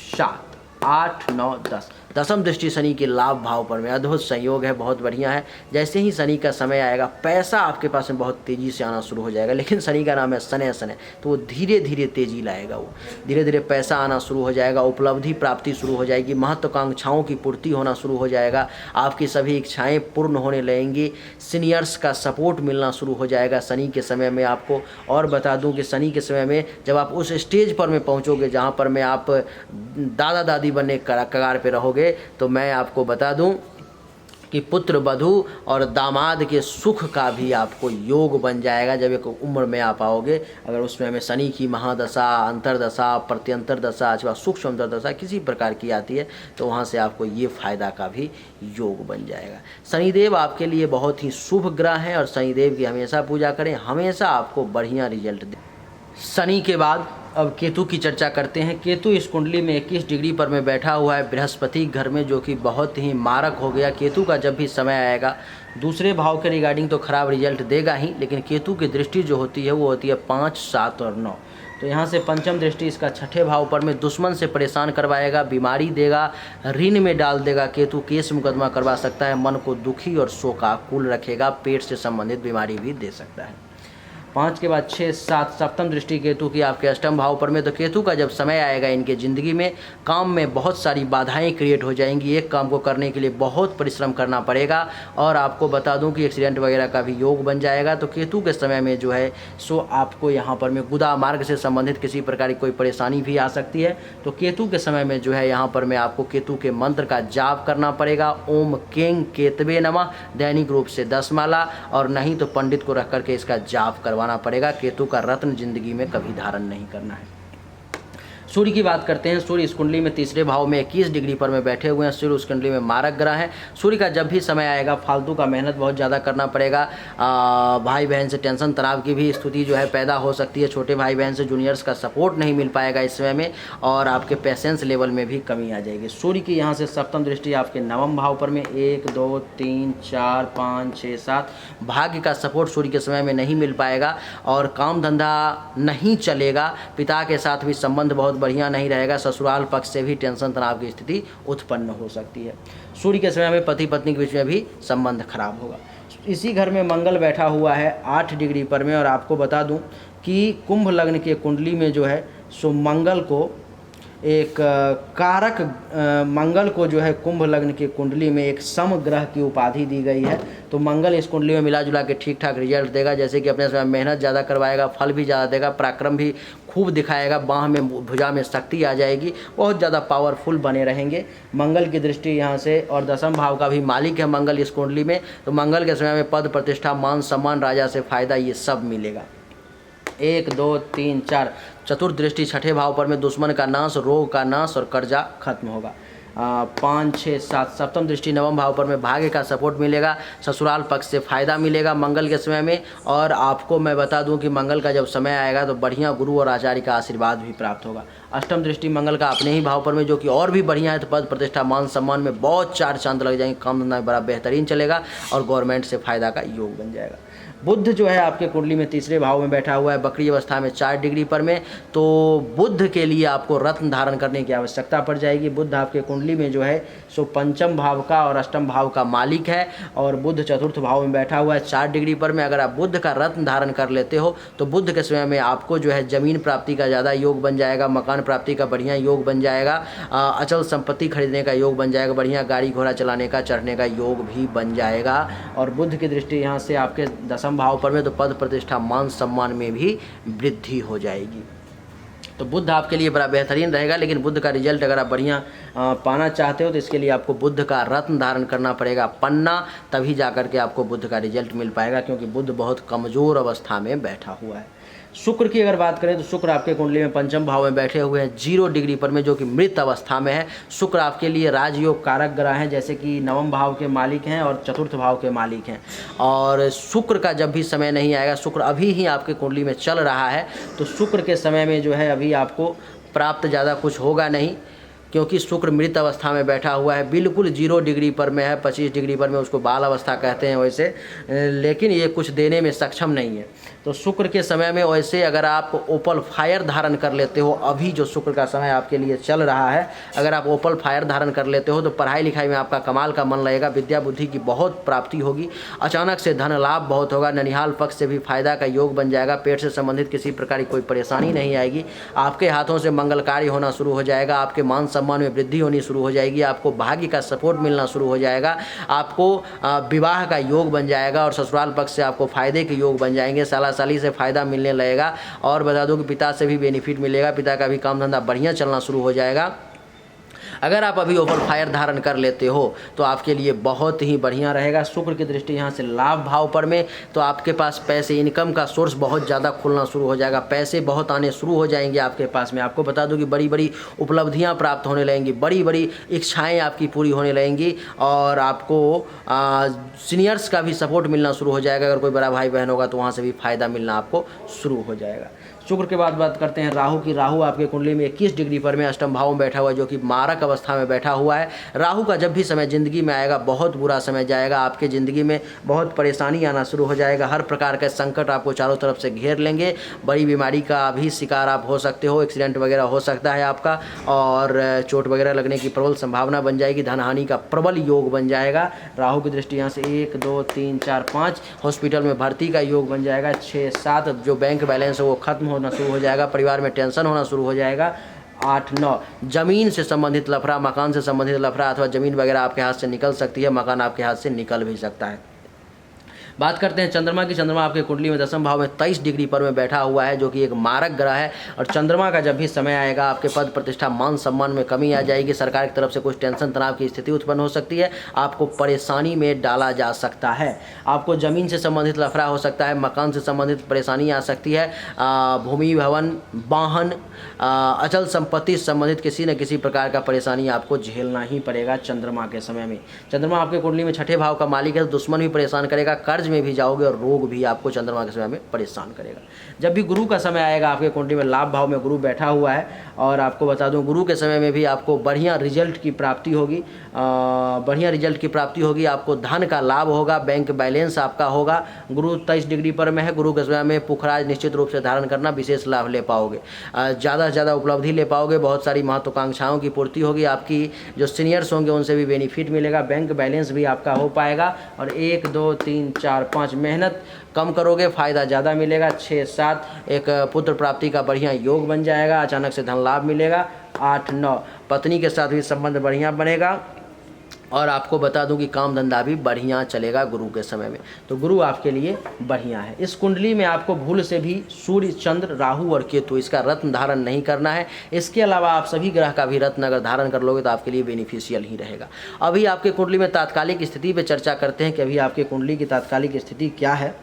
7 8, 9, 10। दसम दृष्टि शनि के लाभ भाव पर में, अद्भुत संयोग है, बहुत बढ़िया है। जैसे ही शनि का समय आएगा पैसा आपके पास में बहुत तेज़ी से आना शुरू हो जाएगा, लेकिन शनि का नाम है शनय शनय, तो वो धीरे धीरे तेज़ी लाएगा, वो धीरे धीरे पैसा आना शुरू हो जाएगा, उपलब्धि प्राप्ति शुरू हो जाएगी, महत्वाकांक्षाओं की पूर्ति होना शुरू हो जाएगा, आपकी सभी इच्छाएँ पूर्ण होने लगेंगी, सीनियर्स का सपोर्ट मिलना शुरू हो जाएगा शनि के समय में आपको। और बता दूं कि शनि के समय में जब आप उस स्टेज पर में पहुंचोगे जहां पर में आप दादा दादी बनने कगार पे रहोगे, तो मैं आपको बता दूं कि पुत्र वधू और दामाद के सुख का भी आपको योग बन जाएगा जब एक उम्र में आप आओगे। अगर उसमें हमें शनि की महादशा, अंतरदशा, प्रत्यंतर दशा अथवा सूक्ष्म अंतरदशा किसी प्रकार की आती है तो वहाँ से आपको ये फायदा का भी योग बन जाएगा। शनिदेव आपके लिए बहुत ही शुभ ग्रह हैं और शनिदेव की हमेशा पूजा करें, हमेशा आपको बढ़िया रिजल्ट दे। शनि के बाद अब केतु की चर्चा करते हैं। केतु इस कुंडली में 21 डिग्री पर में बैठा हुआ है बृहस्पति घर में, जो कि बहुत ही मारक हो गया। केतु का जब भी समय आएगा दूसरे भाव के रिगार्डिंग तो खराब रिजल्ट देगा ही, लेकिन केतु की दृष्टि जो होती है वो होती है 5, 7 और 9। तो यहाँ से पंचम दृष्टि इसका छठे भाव पर में दुश्मन से परेशान करवाएगा, बीमारी देगा, ऋण में डाल देगा। केतु केस मुकदमा करवा सकता है, मन को दुखी और शोकाकुल रखेगा, पेट से संबंधित बीमारी भी दे सकता है। 5 के बाद 6, 7 सप्तम दृष्टि केतु की आपके अष्टम भाव पर में। तो केतु का जब समय आएगा इनके ज़िंदगी में काम में बहुत सारी बाधाएं क्रिएट हो जाएंगी, एक काम को करने के लिए बहुत परिश्रम करना पड़ेगा। और आपको बता दूं कि एक्सीडेंट वगैरह का भी योग बन जाएगा। तो केतु के समय में जो है सो आपको यहाँ पर में गुदा मार्ग से संबंधित किसी प्रकार की कोई परेशानी भी आ सकती है। तो केतु के समय में जो है यहाँ पर में आपको केतु के मंत्र का जाप करना पड़ेगा। ओम केंग केतवे नमः दैनिक रूप से 10 माला, और नहीं तो पंडित को रख करके इसका जाप करवाना पड़ेगा। केतु का रत्न जिंदगी में कभी धारण नहीं करना है। सूर्य की बात करते हैं। सूर्य इस कुंडली में तीसरे भाव में 21 डिग्री पर में बैठे हुए हैं। सूर्य उस कुंडली में मारक ग्रह है। सूर्य का जब भी समय आएगा फालतू का मेहनत बहुत ज़्यादा करना पड़ेगा। भाई बहन से टेंशन तनाव की भी स्थिति जो है पैदा हो सकती है। छोटे भाई बहन से जूनियर्स का सपोर्ट नहीं मिल पाएगा इस समय में, और आपके पेशेंस लेवल में भी कमी आ जाएगी। सूर्य की यहाँ से सप्तम दृष्टि आपके नवम भाव पर में 1, 2, 3, 4, 5, 6, 7 भाग्य का सपोर्ट सूर्य के समय में नहीं मिल पाएगा और काम धंधा नहीं चलेगा। पिता के साथ भी संबंध बहुत बढ़िया नहीं रहेगा। ससुराल पक्ष से भी टेंशन तनाव की स्थिति उत्पन्न हो सकती है। सूर्य के समय में पति पत्नी के बीच में भी संबंध खराब होगा। इसी घर में मंगल बैठा हुआ है 8 डिग्री पर में, और आपको बता दूं कि कुंभ लग्न के कुंडली में जो है सो मंगल को एक कारक मंगल को जो है कुंभ लग्न की कुंडली में एक समग्रह की उपाधि दी गई है। तो मंगल इस कुंडली में मिला जुला के ठीक ठाक रिजल्ट देगा। जैसे कि अपने समय मेहनत ज़्यादा करवाएगा, फल भी ज़्यादा देगा, पराक्रम भी खूब दिखाएगा, बाह में भुजा में शक्ति आ जाएगी, बहुत ज़्यादा पावरफुल बने रहेंगे। मंगल की दृष्टि यहाँ से, और दसम भाव का भी मालिक है मंगल इस कुंडली में। तो मंगल के समय में पद प्रतिष्ठा, मान सम्मान, राजा से फायदा, ये सब मिलेगा। 1, 2, 3, 4 चतुर्थ दृष्टि छठे भाव पर में दुश्मन का नाश, रोग का नाश और कर्जा खत्म होगा। 5, 6, 7 सप्तम दृष्टि नवम भाव पर में भाग्य का सपोर्ट मिलेगा, ससुराल पक्ष से फायदा मिलेगा मंगल के समय में। और आपको मैं बता दूं कि मंगल का जब समय आएगा तो बढ़िया गुरु और आचार्य का आशीर्वाद भी प्राप्त होगा। अष्टम दृष्टि मंगल का अपने ही भाव पर में, जो कि और भी बढ़िया है। तो पद प्रतिष्ठा, मान सम्मान में बहुत 4 चांद लग जाएंगे, काम धंधा बड़ा बेहतरीन चलेगा और गवर्नमेंट से फायदा का योग बन जाएगा। बुध जो है आपके कुंडली में तीसरे भाव में बैठा हुआ है बकरी अवस्था में 4 डिग्री पर में। तो बुध के लिए आपको रत्न धारण करने की आवश्यकता पड़ जाएगी। बुध आपके कुंडली में जो है सो पंचम भाव का और अष्टम भाव का मालिक है, और बुध चतुर्थ भाव में बैठा हुआ है 4 डिग्री पर में। अगर आप बुध का रत्न धारण कर लेते हो तो बुध के समय में आपको जो है जमीन प्राप्ति का ज़्यादा योग बन जाएगा, मकान प्राप्ति का बढ़िया योग बन जाएगा, अचल संपत्ति खरीदने का योग बन जाएगा, बढ़िया गाड़ी घोड़ा चलाने का, चढ़ने का योग भी बन जाएगा। और बुध की दृष्टि यहाँ से आपके दसम भाव पर में, तो पद प्रतिष्ठा, मान सम्मान में भी वृद्धि हो जाएगी। तो बुध आपके लिए बड़ा बेहतरीन रहेगा। लेकिन बुध का रिजल्ट अगर आप बढ़िया पाना चाहते हो तो इसके लिए आपको बुध का रत्न धारण करना पड़ेगा, पन्ना, तभी जाकर के आपको बुध का रिजल्ट मिल पाएगा, क्योंकि बुध बहुत कमज़ोर अवस्था में बैठा हुआ है। शुक्र की अगर बात करें तो शुक्र आपके कुंडली में पंचम भाव में बैठे हुए हैं 0 डिग्री पर में, जो कि मृत अवस्था में है। शुक्र आपके लिए राजयोग कारक ग्रह हैं, जैसे कि नवम भाव के मालिक हैं और चतुर्थ भाव के मालिक हैं। और शुक्र का जब भी समय नहीं आएगा, शुक्र अभी ही आपके कुंडली में चल रहा है, तो शुक्र के समय में जो है अभी आपको प्राप्त ज़्यादा कुछ होगा नहीं, क्योंकि शुक्र मृत अवस्था में बैठा हुआ है, बिल्कुल 0 डिग्री पर में है। 25 डिग्री पर में उसको बाल अवस्था कहते हैं वैसे, लेकिन ये कुछ देने में सक्षम नहीं है। तो शुक्र के समय में वैसे अगर आप ओपल फायर धारण कर लेते हो, अभी जो शुक्र का समय आपके लिए चल रहा है, अगर आप ओपल फायर धारण कर लेते हो तो पढ़ाई लिखाई में आपका कमाल का मन लगेगा, विद्या बुद्धि की बहुत प्राप्ति होगी, अचानक से धन लाभ बहुत होगा, ननिहाल पक्ष से भी फायदा का योग बन जाएगा, पेट से संबंधित किसी प्रकार की कोई परेशानी नहीं आएगी, आपके हाथों से मंगल कार्य होना शुरू हो जाएगा, आपके मान सम्मान में वृद्धि होनी शुरू हो जाएगी, आपको भाग्य का सपोर्ट मिलना शुरू हो जाएगा, आपको विवाह का योग बन जाएगा और ससुराल पक्ष से आपको फायदे के योग बन जाएंगे, साली से फ़ायदा मिलने लगेगा। और बता दूं कि पिता से भी बेनिफिट मिलेगा, पिता का भी काम धंधा बढ़िया चलना शुरू हो जाएगा। अगर आप अभी ओपल फायर धारण कर लेते हो तो आपके लिए बहुत ही बढ़िया रहेगा। शुक्र की दृष्टि यहाँ से लाभ भाव पर में, तो आपके पास पैसे, इनकम का सोर्स बहुत ज़्यादा खुलना शुरू हो जाएगा, पैसे बहुत आने शुरू हो जाएंगे आपके पास में। आपको बता दूं कि बड़ी बड़ी उपलब्धियाँ प्राप्त होने लगेंगी, बड़ी बड़ी इच्छाएँ आपकी पूरी होने लगेंगी और आपको सीनियर्स का भी सपोर्ट मिलना शुरू हो जाएगा। अगर कोई बड़ा भाई बहन होगा तो वहाँ से भी फ़ायदा मिलना आपको शुरू हो जाएगा। शुक्र के बाद बात करते हैं राहु की। राहु आपके कुंडली में 21 डिग्री पर में अष्टम भाव में बैठा हुआ है, जो कि मारक अवस्था में बैठा हुआ है। राहु का जब भी समय ज़िंदगी में आएगा बहुत बुरा समय जाएगा, आपके ज़िंदगी में बहुत परेशानी आना शुरू हो जाएगा, हर प्रकार के संकट आपको चारों तरफ से घेर लेंगे, बड़ी बीमारी का भी शिकार आप हो सकते हो, एक्सीडेंट वगैरह हो सकता है आपका और चोट वगैरह लगने की प्रबल संभावना बन जाएगी, धन हानि का प्रबल योग बन जाएगा। राहु की दृष्टि यहाँ से 1 2 3 4 5 हॉस्पिटल में भर्ती का योग बन जाएगा। 6 7 जो बैंक बैलेंस है वो खत्म होना शुरू हो जाएगा, परिवार में टेंशन होना शुरू हो जाएगा। 8 9 जमीन से संबंधित लफड़ा, मकान से संबंधित लफड़ा अथवा ज़मीन वगैरह आपके हाथ से निकल सकती है, मकान आपके हाथ से निकल भी सकता है। बात करते हैं चंद्रमा की। चंद्रमा आपके कुंडली में 10वें भाव में 23 डिग्री पर में बैठा हुआ है, जो कि एक मारक ग्रह है और चंद्रमा का जब भी समय आएगा आपके पद प्रतिष्ठा मान सम्मान में कमी आ जाएगी, सरकार की तरफ से कुछ टेंशन तनाव की स्थिति उत्पन्न हो सकती है, आपको परेशानी में डाला जा सकता है, आपको ज़मीन से संबंधित लफड़ा हो सकता है, मकान से संबंधित परेशानी आ सकती है, भूमि भवन वाहन अचल संपत्ति से संबंधित किसी न किसी प्रकार का परेशानी आपको झेलना ही पड़ेगा चंद्रमा के समय में। चंद्रमा आपके कुंडली में 6ठे भाव का मालिक है, तो दुश्मन भी परेशान करेगा, कर्ज में भी जाओगे और रोग भी आपको चंद्रमा के समय में परेशान करेगा। जब भी गुरु का समय आएगा आपके कुंडली में लाभ भाव में गुरु बैठा हुआ है और आपको बता दूं गुरु के समय में भी आपको बढ़िया रिजल्ट की प्राप्ति होगी, आपको धन का लाभ होगा, बैंक बैलेंस आपका होगा। गुरु 23 डिग्री पर में है, गुरु के समय में पुखराज निश्चित रूप से धारण करना, विशेष लाभ ले पाओगे, ज़्यादा से ज़्यादा उपलब्धि ले पाओगे, बहुत सारी महत्वाकांक्षाओं की पूर्ति होगी, आपकी जो सीनियर्स होंगे उनसे भी बेनिफिट मिलेगा, बैंक बैलेंस भी आपका हो पाएगा। और 1 2 3 4 5 मेहनत कम करोगे, फ़ायदा ज़्यादा मिलेगा। 6 7 एक पुत्र प्राप्ति का बढ़िया योग बन जाएगा, अचानक से धन लाभ मिलेगा। 8 9 पत्नी के साथ भी संबंध बढ़िया बनेगा और आपको बता दूं कि काम धंधा भी बढ़िया चलेगा गुरु के समय में, तो गुरु आपके लिए बढ़िया है। इस कुंडली में आपको भूल से भी सूर्य चंद्र राहु और केतु इसका रत्न धारण नहीं करना है। इसके अलावा आप सभी ग्रह का भी रत्न अगर धारण कर लोगे तो आपके लिए बेनिफिशियल ही रहेगा। अभी आपके कुंडली में तात्कालिक स्थिति पे चर्चा करते हैं कि अभी आपके कुंडली की तात्कालिक स्थिति क्या है।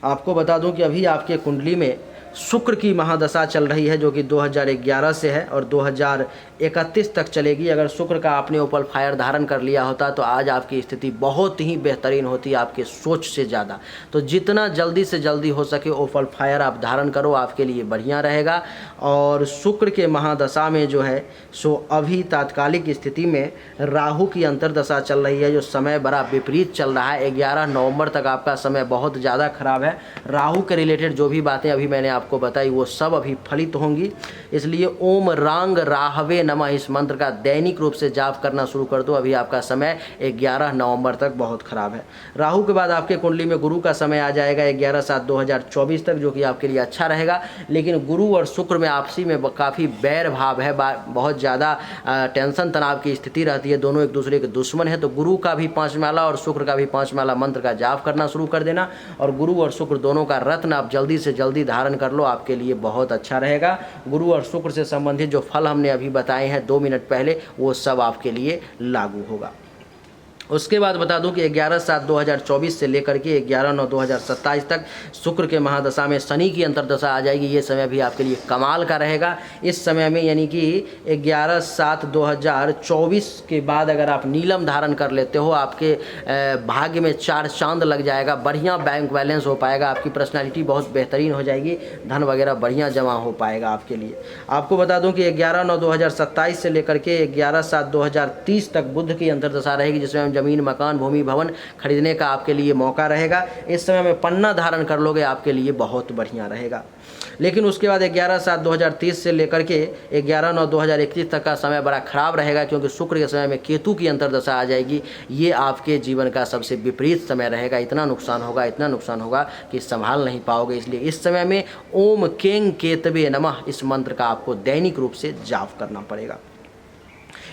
आपको बता दूं कि अभी आपके कुंडली में शुक्र की महादशा चल रही है, जो कि 2011 से है और 2031 तक चलेगी। अगर शुक्र का आपने ओपल फायर धारण कर लिया होता तो आज आपकी स्थिति बहुत ही बेहतरीन होती, आपके सोच से ज़्यादा। तो जितना जल्दी से जल्दी हो सके ओपल फायर आप धारण करो, आपके लिए बढ़िया रहेगा। और शुक्र के महादशा में जो है सो अभी तात्कालिक स्थिति में राहु की अंतर्दशा चल रही है, जो समय बड़ा विपरीत चल रहा है। 11 नवंबर तक आपका समय बहुत ज़्यादा खराब है। राहु के रिलेटेड जो भी बातें अभी मैंने आपको बताई वो सब अभी फलित होंगी, इसलिए ओम रांग राहवे नमः इस मंत्र का दैनिक रूप से जाप करना शुरू कर दो। अभी आपका समय 11 नवंबर तक बहुत खराब है। राहु के बाद आपके कुंडली में गुरु का समय आ जाएगा 11/7/2024 तक, जो कि आपके लिए अच्छा रहेगा। लेकिन गुरु और शुक्र में आपसी में काफ़ी बैर भाव है, बहुत ज़्यादा टेंशन तनाव की स्थिति रहती है, दोनों एक दूसरे के दुश्मन है। तो गुरु का भी 5 माला और शुक्र का भी 5 माला मंत्र का जाप करना शुरू कर देना और गुरु और शुक्र दोनों का रत्न आप जल्दी से जल्दी धारण कर लो, आपके लिए बहुत अच्छा रहेगा। गुरु और शुक्र से संबंधित जो फल हमने अभी बताए हैं 2 मिनट पहले, वो सब आपके लिए लागू होगा। उसके बाद बता दूं कि 11/7/2024 से लेकर के 11/9/2027 तक शुक्र के महादशा में शनि की अंतर्दशा आ जाएगी। ये समय भी आपके लिए कमाल का रहेगा। इस समय में यानी कि 11/7/2024 के बाद अगर आप नीलम धारण कर लेते हो, आपके भाग्य में 4 चांद लग जाएगा, बढ़िया बैंक बैलेंस हो पाएगा, आपकी पर्सनैलिटी बहुत बेहतरीन हो जाएगी, धन वगैरह बढ़िया जमा हो पाएगा आपके लिए। आपको बता दूँ कि 11/9/2027 से लेकर के 11/7/2030 तक बुध की अंतर्दशा रहेगी, जिसमें ज़मीन, मकान, भूमि, भवन खरीदने का आपके लिए मौका रहेगा। इस समय में पन्ना धारण कर लोगे आपके लिए बहुत बढ़िया रहेगा। लेकिन उसके बाद 11/7/2030 से लेकर के 11/9/2031 तक का समय बड़ा खराब रहेगा, क्योंकि शुक्र के समय में केतु की अंतर्दशा आ जाएगी। ये आपके जीवन का सबसे विपरीत समय रहेगा। इतना नुकसान होगा कि संभाल नहीं पाओगे। इसलिए इस समय में ओम केंग केतवे नमः इस मंत्र का आपको दैनिक रूप से जाप करना पड़ेगा।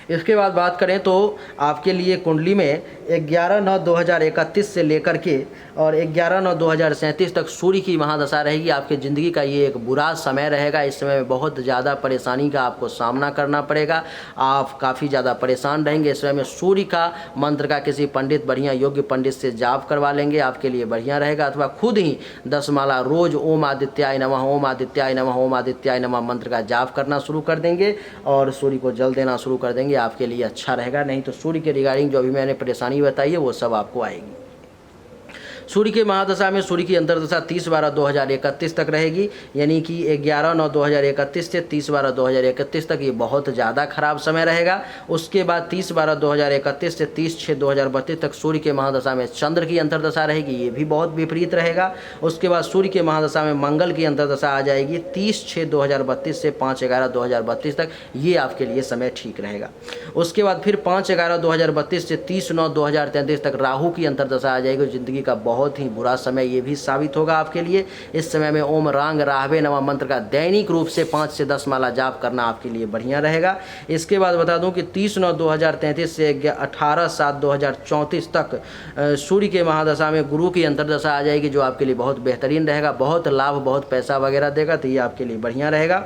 इसके बाद बात करें तो आपके लिए कुंडली में 11/9/2031 से लेकर के और 11/9/2037 तक सूर्य की महादशा रहेगी। आपकी ज़िंदगी का ये एक बुरा समय रहेगा। इस समय में बहुत ज़्यादा परेशानी का आपको सामना करना पड़ेगा। आप काफ़ी ज़्यादा परेशान रहेंगे। इस समय में सूर्य का मंत्र का किसी पंडित, बढ़िया योग्य पंडित से जाप करवा लेंगे, आपके लिए बढ़िया रहेगा। अथवा खुद ही 10 माला रोज़ ओम आदित्याय नमः, ओम आदित्याय नमः, ओम आदित्याय नमः मंत्र का जाप करना शुरू कर देंगे और सूर्य को जल देना शुरू कर देंगे। आपके लिए अच्छा रहेगा। नहीं तो सूर्य के रिगार्डिंग जो अभी मैंने परेशानी बताई है वो सब आपको आएगी। सूर्य के महादशा में सूर्य की अंतर्दशा 30/12/2031 तक रहेगी, यानी कि 11/9/2031 से 30/12/2031 तक ये बहुत ज़्यादा खराब समय रहेगा। उसके बाद 30/12/2031 से 30/6/2032 तक सूर्य के महादशा में चंद्र की अंतर्दशा रहेगी, ये भी बहुत विपरीत रहेगा। उसके बाद सूर्य के महादशा में मंगल की अंतर्दशा आ जाएगी 30/6/2032 से 5/11/2032 तक, ये आपके लिए समय ठीक रहेगा। उसके बाद फिर 5/11/2032 से 30/9/2033 तक राहु की अंतर्दशा आ जाएगी। ज़िंदगी का बहुत ही बुरा समय ये भी साबित होगा आपके लिए। इस समय में ओम रांग राहवे नमः मंत्र का दैनिक रूप से 5 से 10 माला जाप करना आपके लिए बढ़िया रहेगा। इसके बाद बता दूं कि 30/9/2033 से 18/7/2034 तक सूर्य के महादशा में गुरु की अंतर्दशा आ जाएगी, जो आपके लिए बहुत बेहतरीन रहेगा, बहुत लाभ, बहुत पैसा वगैरह देगा, तो ये आपके लिए बढ़िया रहेगा।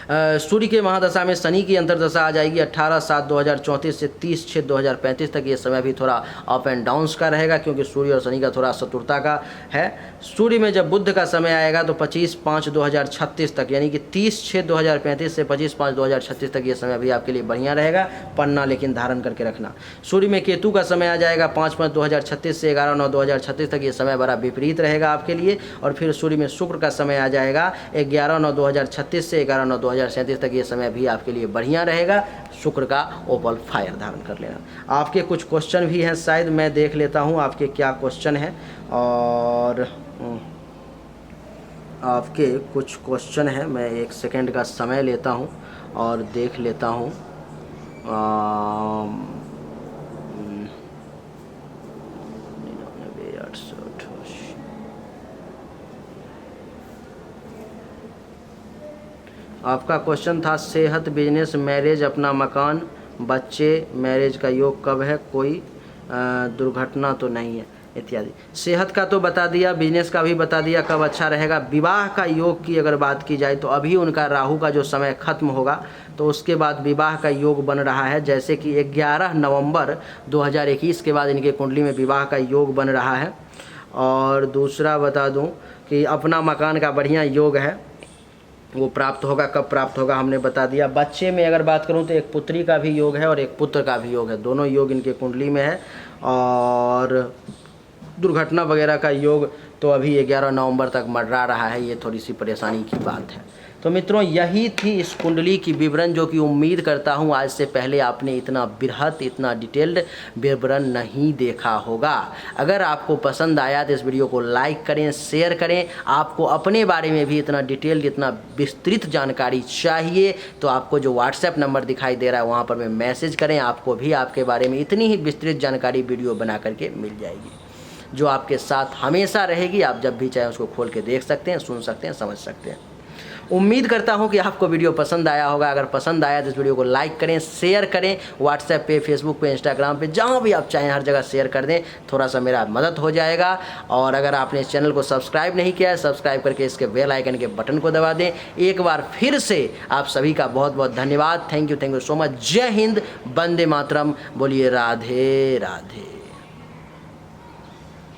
सूर्य के महादशा में शनि की अंतर्दशा आ जाएगी 18/7/2034 से 30/6/2035 तक। ये समय भी थोड़ा अप एंड डाउन्स का रहेगा, क्योंकि सूर्य और शनि का थोड़ा शत्रुता का है। सूर्य में जब बुध का समय आएगा तो 25/5/2036 तक, यानी कि 30/6/2035 से 25/5/2036 तक ये समय भी आपके लिए बढ़िया रहेगा। पन्ना लेकिन धारण करके रखना। सूर्य में केतु का समय आ जाएगा 5/5/2036 से 11/9/2036 तक, ये समय बड़ा विपरीत रहेगा आपके लिए। और फिर सूर्य में शुक्र का समय आ जाएगा 11/9/2036 से 11/9/2037 तक, ये समय भी आपके लिए बढ़िया रहेगा। शुक्र का ओपल फायर धारण कर लेना। आपके कुछ क्वेश्चन भी हैं, शायद मैं देख लेता हूं आपके क्या क्वेश्चन हैं। और आपके कुछ क्वेश्चन हैं, मैं 1 सेकंड का समय लेता हूं और देख लेता हूं। आपका क्वेश्चन था सेहत, बिजनेस, मैरिज, अपना मकान, बच्चे, मैरिज का योग कब है, कोई दुर्घटना तो नहीं है इत्यादि। सेहत का तो बता दिया, बिजनेस का भी बता दिया कब अच्छा रहेगा। विवाह का योग की अगर बात की जाए तो अभी उनका राहु का जो समय खत्म होगा तो उसके बाद विवाह का योग बन रहा है। जैसे कि 11 नवंबर 2021 के बाद इनके कुंडली में विवाह का योग बन रहा है। और दूसरा बता दूं कि अपना मकान का बढ़िया योग है, वो प्राप्त होगा। कब प्राप्त होगा हमने बता दिया। बच्चे में अगर बात करूं तो एक पुत्री का भी योग है और एक पुत्र का भी योग है, दोनों योग इनके कुंडली में है। और दुर्घटना वगैरह का योग तो अभी 11 नवंबर तक मंडरा रहा है, ये थोड़ी सी परेशानी की बात है। तो मित्रों, यही थी इस कुंडली की विवरण, जो कि उम्मीद करता हूँ आज से पहले आपने इतना बृहत, इतना डिटेल्ड विवरण नहीं देखा होगा। अगर आपको पसंद आया तो इस वीडियो को लाइक करें, शेयर करें। आपको अपने बारे में भी इतना डिटेल्ड, इतना विस्तृत जानकारी चाहिए तो आपको जो व्हाट्सएप नंबर दिखाई दे रहा है वहाँ पर में मैसेज करें। आपको भी आपके बारे में इतनी ही विस्तृत जानकारी वीडियो बना करके मिल जाएगी, जो आपके साथ हमेशा रहेगी। आप जब भी चाहें उसको खोल के देख सकते हैं, सुन सकते हैं, समझ सकते हैं। उम्मीद करता हूं कि आपको वीडियो पसंद आया होगा। अगर पसंद आया तो इस वीडियो को लाइक करें, शेयर करें। व्हाट्सएप पे, फेसबुक पे, इंस्टाग्राम पे, जहां भी आप चाहें हर जगह शेयर कर दें, थोड़ा सा मेरा मदद हो जाएगा। और अगर आपने इस चैनल को सब्सक्राइब नहीं किया है, सब्सक्राइब करके इसके बेल आइकन के बटन को दबा दें। एक बार फिर से आप सभी का बहुत बहुत धन्यवाद। Thank you so much. जय हिंद, वंदे मातरम। बोलिए राधे राधे।